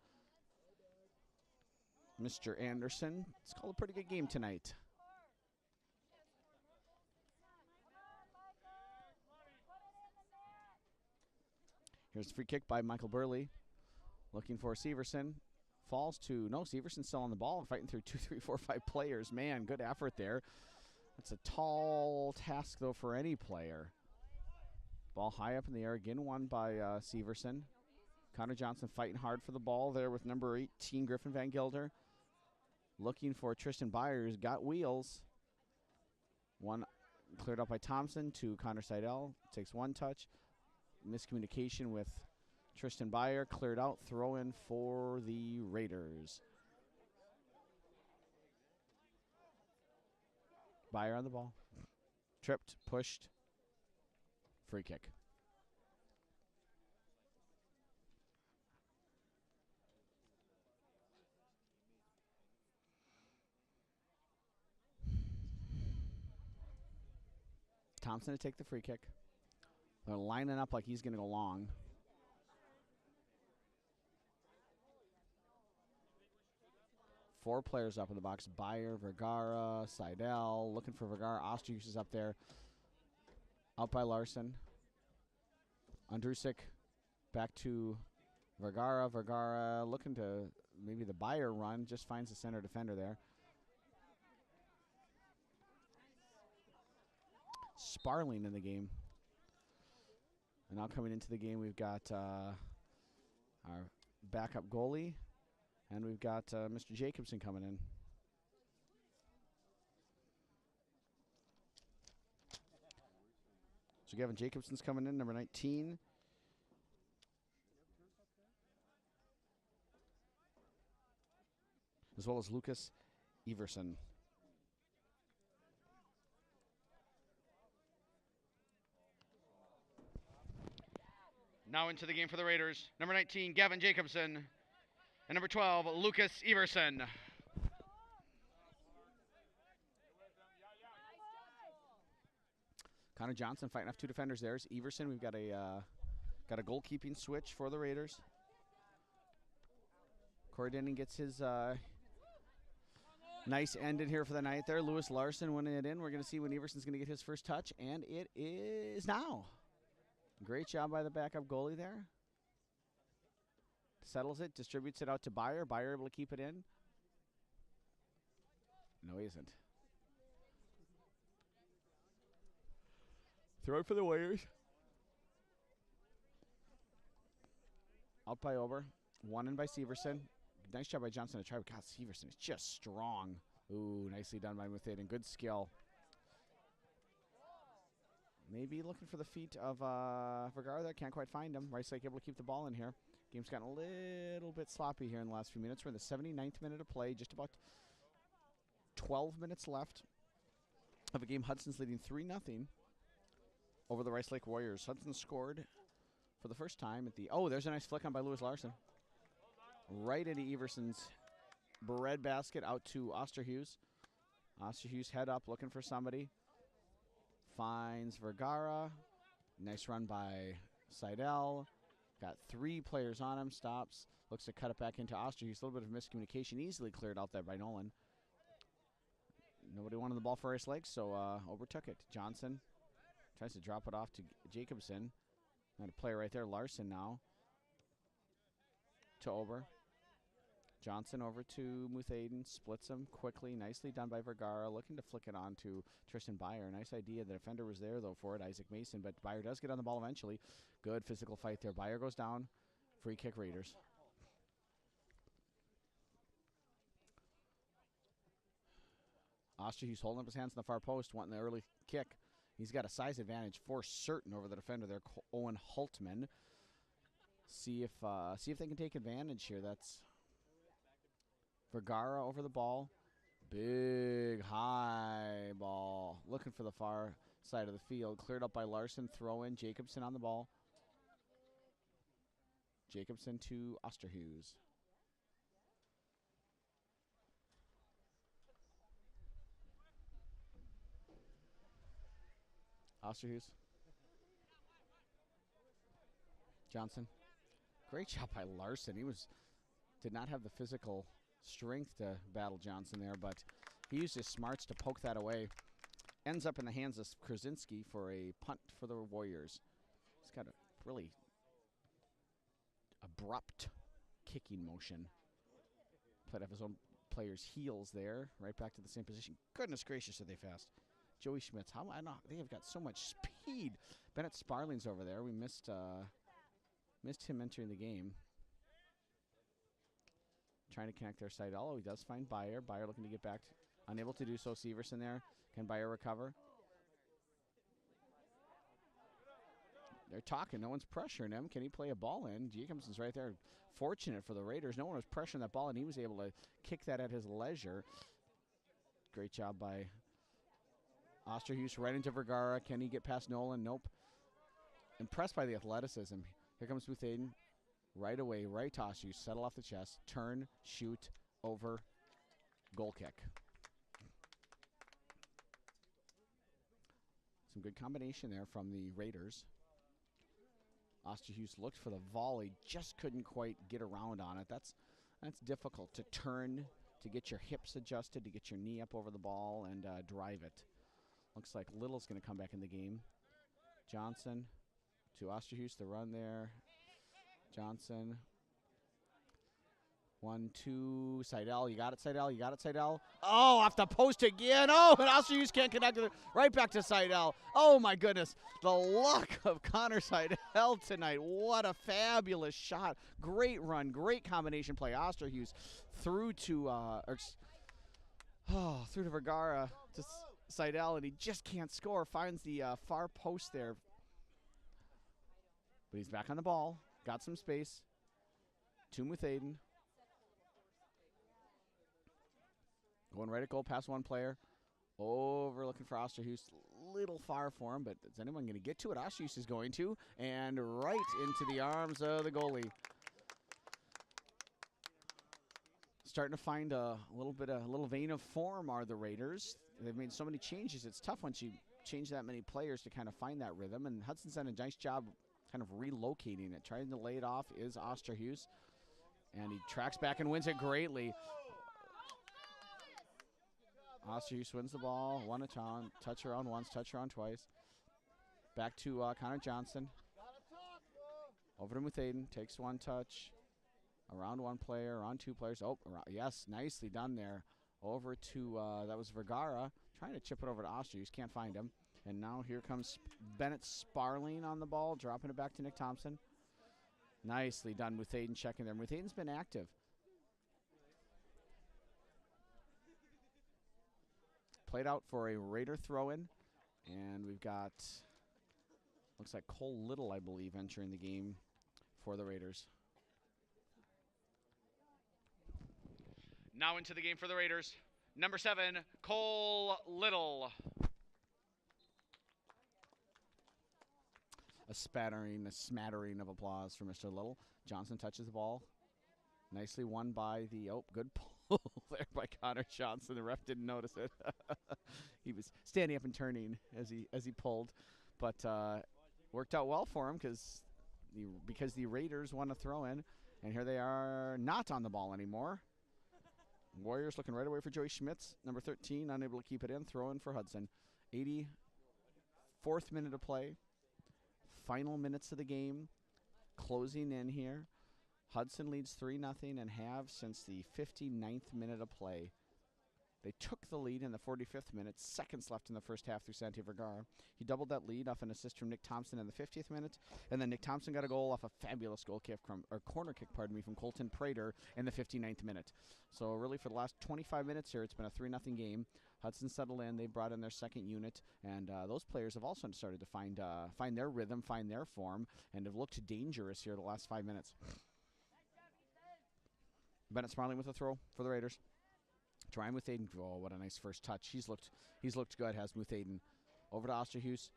Mr. Anderson. It's called a pretty good game tonight. Here's the free kick by Michael Burley. Looking for Severson. Falls to, no, Severson's still on the ball, fighting through 2, 3, 4, 5 players. Man, good effort there. That's a tall task, though, for any player. Ball high up in the air, again won by Severson. Connor Johnson fighting hard for the ball there with number 18, Griffin Van Gilder. Looking for Tristan Byers, got wheels. One cleared up by Thompson to Connor Seidel. Takes one touch. Miscommunication with Tristan Byer, cleared out, throw in for the Raiders. Byer on the ball. Tripped, pushed, free kick. Thompson to take the free kick. They're lining up like he's going to go long. Four players up in the box. Byer, Vergara, Seidel. Looking for Vergara. Osterhus is up there. Out by Larson. Andrusik back to Vergara. Vergara looking to maybe the Byer run. Just finds the center defender there. Sparling in the game. And now coming into the game, we've got our backup goalie. And we've got Mr. Jacobson coming in. So Gavin Jacobson's coming in, number 19. As well as Lucas Everson. Now into the game for the Raiders. Number 19, Gavin Jacobson. And number 12, Lucas Everson. Connor Johnson fighting off two defenders there. Everson, we've got a goalkeeping switch for the Raiders. Corey Denning gets his nice end in here for the night there. Lewis Larson winning it in. We're going to see when Everson's going to get his first touch, and it is now. Great job by the backup goalie there. Settles it, distributes it out to Byer. Byer able to keep it in. No, he isn't. Throw it for the Warriors. Out by Ober. One in by Severson. Nice job by Johnson to try. God, Severson is just strong. Ooh, nicely done by Muthayden. Good skill. Maybe looking for the feet of Vergara there. Can't quite find him. Rice Lake able to keep the ball in here. Game's gotten a little bit sloppy here in the last few minutes. We're in the 79th minute of play. Just about 12 minutes left of a game. Hudson's leading 3-0 over the Rice Lake Warriors. Hudson scored for the first time at the... Oh, there's a nice flick on by Lewis Larson. Right into Everson's bread basket out to Osterhus. Osterhus head up looking for somebody. Finds Vergara. Nice run by Seidel. Got three players on him. Stops. Looks to cut it back into Osterhus. A little bit of miscommunication. Easily cleared out there by Nolan. Nobody wanted the ball for Rice Lake, so overtook it. Johnson tries to drop it off to Jacobson. Got a player right there. Larson now. To Ober. Johnson over to Muthayden. Splits him quickly. Nicely done by Vergara. Looking to flick it on to Tristan Byer. Nice idea. The defender was there, though, for it. Isaac Mason. But Byer does get on the ball eventually. Good physical fight there. Byer goes down. Free kick Raiders. Osterhus holding up his hands on the far post. Wanting the early kick. He's got a size advantage for certain over the defender there, Owen Hultman. See if they can take advantage here. That's Vergara over the ball. Big high ball. Looking for the far side of the field. Cleared up by Larson. Throw in. Jacobson on the ball. Jacobson to Osterhus. Osterhus. Johnson. Great job by Larson. He did not have the physical strength to battle Johnson there, but he used his smarts to poke that away. Ends up in the hands of Krasinski for a punt for the Warriors. He's got a really abrupt kicking motion. Played off his own player's heels there, right back to the same position. Goodness gracious, are they fast. Joey Schmitz, I know they have got so much speed. Bennett Sparling's over there. We missed him entering the game. Trying to connect their side. Oh, he does find Byer. Byer looking to get back. Unable to do so. Severson there. Can Byer recover? They're talking. No one's pressuring him. Can he play a ball in? Jacobson's right there. Fortunate for the Raiders. No one was pressuring that ball, and he was able to kick that at his leisure. Great job by Osterhuis right into Vergara. Can he get past Nolan? Nope. Impressed by the athleticism. Here comes Booth Aiden. Right away, right toss you, settle off the chest, turn, shoot, over, goal kick. Some good combination there from the Raiders. Osterhuis looked for the volley, just couldn't quite get around on it. That's difficult to turn, to get your hips adjusted, to get your knee up over the ball and drive it. Looks like Little's going to come back in the game. Johnson to Osterhuis, the run there. Johnson. 1-2. Seidel. You got it, Seidel. You got it, Seidel. Oh, off the post again. Oh, and Osterhuis can't connect with it. Right back to Seidel. Oh, my goodness. The luck of Connor Seidel tonight. What a fabulous shot. Great run. Great combination play. Osterhuis through to through to Vergara to Seidel, and he just can't score. Finds the far post there. But he's back on the ball. Got some space. To Muthaden. Going right at goal past one player. Over looking for Osterhuis. Little far for him, but is anyone going to get to it? Osterhuis is going to. And right into the arms of the goalie. Starting to find a little vein of form are the Raiders. They've made so many changes. It's tough once you change that many players to kind of find that rhythm. And Hudson's done a nice job kind of relocating it. Trying to lay it off is Osterhuis. And he tracks back and wins it greatly. Osterhuis wins the ball. One touch around once, touch around twice. Back to Connor Johnson. Over to Muthaden. Takes one touch. Around one player, around two players. Oh, yes, nicely done there. Over to, that was Vergara. Trying to chip it over to Osterhuis. Can't find him. And now here comes Bennett Sparling on the ball, dropping it back to Nick Thompson. Nicely done. Muthaden checking there. Muthaden's been active. Played out for a Raider throw-in. And we've got, looks like Cole Little, I believe, entering the game for the Raiders. Now into the game for the Raiders. Number 7, Cole Little. A smattering of applause for Mr. Little. Johnson touches the ball. Nicely won by the, good pull there by Connor Johnson. The ref didn't notice it. He was standing up and turning as he pulled. But worked out well for him because the Raiders won a throw-in. And here they are not on the ball anymore. Warriors looking right away for Joey Schmitz. Number 13, unable to keep it in. Throw-in for Hudson. 84th minute of play. Final minutes of the game, closing in here. Hudson leads 3-0 and have since the 59th minute of play. They took the lead in the 45th minute, seconds left in the first half through Santi Vergara. He doubled that lead off an assist from Nick Thompson in the 50th minute, and then Nick Thompson got a goal off a fabulous corner kick from Colton Prater in the 59th minute. So really for the last 25 minutes here, it's been a 3-0 game. Hudson settled in. They brought in their second unit, and those players have also started to find their rhythm, find their form, and have looked dangerous here the last 5 minutes. Bennett Sparling with a throw for the Raiders. Trying Muthaden. Oh, what a nice first touch. He's looked good, has Muthaden. Over to Osterhuis.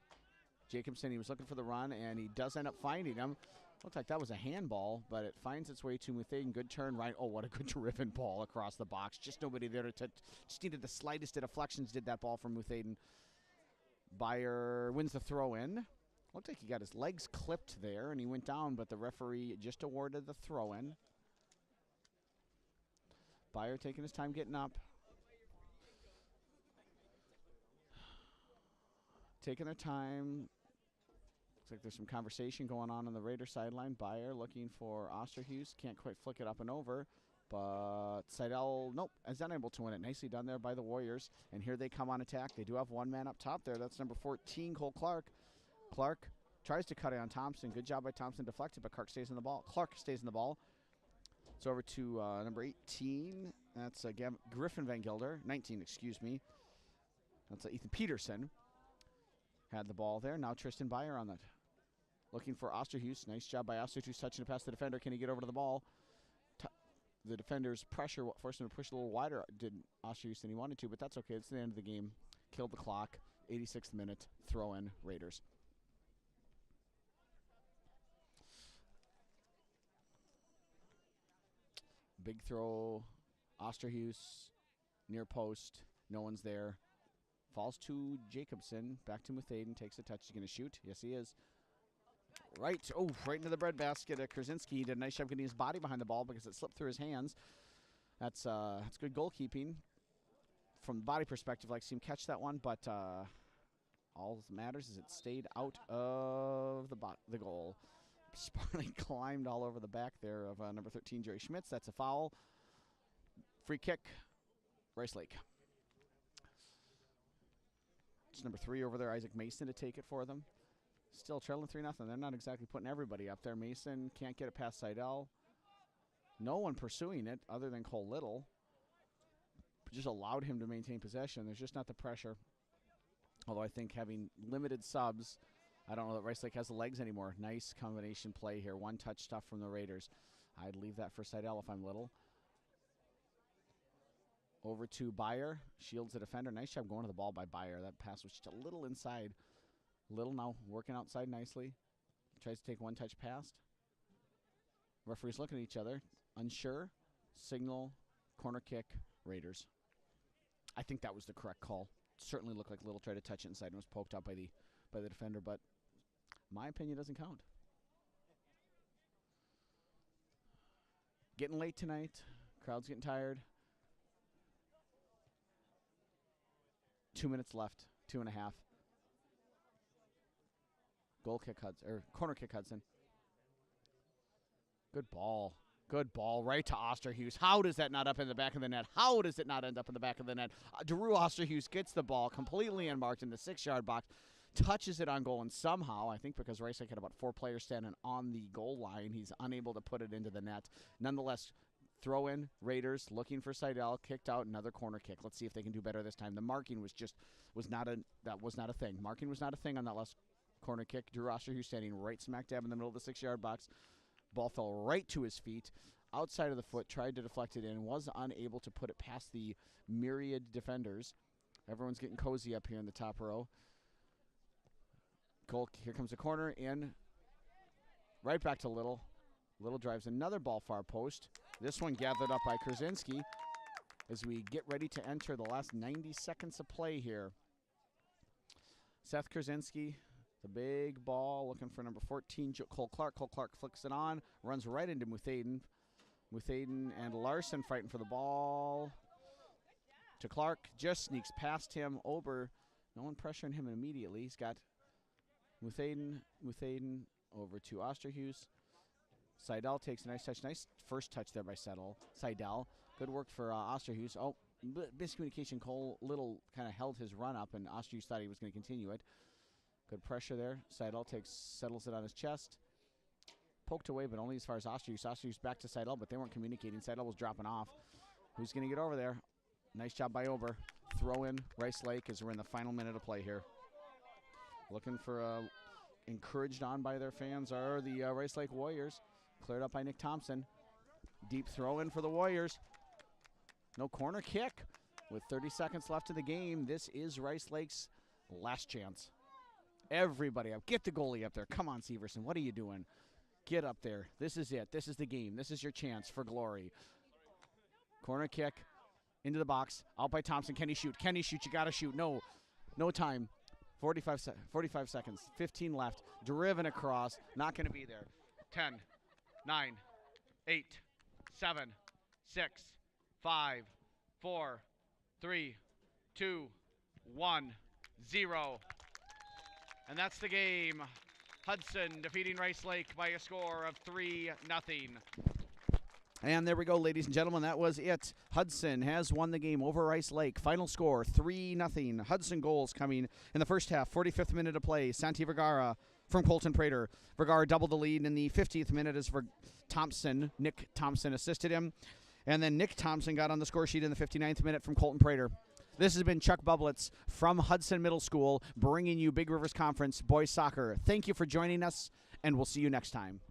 Jacobson, he was looking for the run, and he does end up finding him. Looked like that was a handball, but it finds its way to Muthaden. Good turn right. Oh, what a good driven ball across the box. Just nobody there to touch. Just needed the slightest of deflections, did that ball from Muthaden. Byer wins the throw in. Looked like he got his legs clipped there, and he went down, but the referee just awarded the throw-in. Byer taking his time getting up. Taking their time. Looks like there's some conversation going on the Raider sideline. Byer looking for Osterhus. Can't quite flick it up and over. But Seidel, nope, is unable to win it. Nicely done there by the Warriors. And here they come on attack. They do have one man up top there. That's number 14, Cole Clark. Clark tries to cut it on Thompson. Good job by Thompson. Deflected, but Clark stays in the ball. Clark stays in the ball. It's over to number 18. That's Griffin Van Gilder. 19, excuse me. That's Ethan Peterson. Had the ball there. Now Tristan Byer on that. Looking for Osterhus. Nice job by Osterhus touching it past the defender. Can he get over to the ball? The defender's pressure forced him to push a little wider. Did Osterhus than he wanted to, but that's okay. It's the end of the game. Killed the clock. 86th minute. Throw in Raiders. Big throw. Osterhus near post. No one's there. Falls to Jacobson. Back to Muthaden. Takes a touch. He's going to shoot. Yes, he is. Right. Oh, right into the breadbasket. Krasinski did a nice job getting his body behind the ball because it slipped through his hands. That's good goalkeeping. From the body perspective, like see him catch that one, but all that matters is it stayed out of the goal. Sparling climbed all over the back there of number 13, Jerry Schmitz. That's a foul. Free kick, Rice Lake. It's number 3 over there, Isaac Mason, to take it for them. Still trailing 3-0. They're not exactly putting everybody up there. Mason can't get it past Seidel. No one pursuing it other than Cole Little. Just allowed him to maintain possession. There's just not the pressure. Although I think having limited subs, I don't know that Rice Lake has the legs anymore. Nice combination play here. One-touch stuff from the Raiders. I'd leave that for Seidel if I'm Little. Over to Byer. Shields the defender. Nice job going to the ball by Byer. That pass was just a little inside. Little now working outside nicely. Tries to take one touch past. Referees looking at each other. Unsure. Signal. Corner kick. Raiders. I think that was the correct call. Certainly looked like Little tried to touch it inside and was poked out by the defender, but my opinion doesn't count. Getting late tonight. Crowd's getting tired. 2 minutes left. 2.5. Goal kick Hudson, or corner kick Hudson. Good ball. Good ball right to Osterhus. How does that not up in the back of the net? How does it not end up in the back of the net? Drew Osterhus gets the ball completely unmarked in the 6-yard box, touches it on goal, and somehow, I think because Rice Lake had about 4 players standing on the goal line, he's unable to put it into the net. Nonetheless, throw in, Raiders looking for Seidel, kicked out, another corner kick. Let's see if they can do better this time. The marking was not a thing. Marking was not a thing on that last corner kick. Drew Osterhus standing right smack dab in the middle of the 6-yard box. Ball fell right to his feet, outside of the foot, tried to deflect it in, was unable to put it past the myriad defenders. Everyone's getting cozy up here in the top row. Goal, here comes the corner, in. Right back to Little. Little drives another ball far post. This one gathered up by Krasinski as we get ready to enter the last 90 seconds of play here. Seth Krasinski. The big ball looking for number 14, Cole Clark. Cole Clark flicks it on, runs right into Muthaden. Muthaden and Larson fighting for the ball. To Clark, just sneaks past him. Ober, no one pressuring him immediately. He's got Muthaden over to Osterhus. Seidel takes a nice touch. Nice first touch there by Seidel. Good work for Osterhus. Oh, miscommunication. Cole Little kind of held his run up, and Osterhus thought he was going to continue it. Good pressure there. Seidel settles it on his chest. Poked away, but only as far as Osterhus. Osterhus back to Seidel, but they weren't communicating. Seidel was dropping off. Who's going to get over there? Nice job by Ober. Throw in Rice Lake as we're in the final minute of play here. Looking for encouraged on by their fans are the Rice Lake Warriors. Cleared up by Nick Thompson. Deep throw in for the Warriors. No corner kick. With 30 seconds left in the game, this is Rice Lake's last chance. Everybody up. Get the goalie up there. Come on, Severson. What are you doing? Get up there. This is it. This is the game. This is your chance for glory. Corner kick into the box. Out by Thompson. Can he shoot? Can he shoot? You got to shoot. No. No time. 45 seconds. 15 left. Driven across. Not going to be there. 10, 9, 8, 7, 6, 5, 4, 3, 2, 1, 0. And that's the game. Hudson defeating Rice Lake by a score of 3-0. And there we go, ladies and gentlemen. That was it. Hudson has won the game over Rice Lake. Final score, 3-0. Hudson goals coming in the first half. 45th minute of play. Santi Vergara from Colton Prater. Vergara doubled the lead in the 50th minute as Nick Thompson assisted him. And then Nick Thompson got on the score sheet in the 59th minute from Colton Prater. This has been Chuck Bublitz from Hudson Middle School, bringing you Big Rivers Conference boys soccer. Thank you for joining us, and we'll see you next time.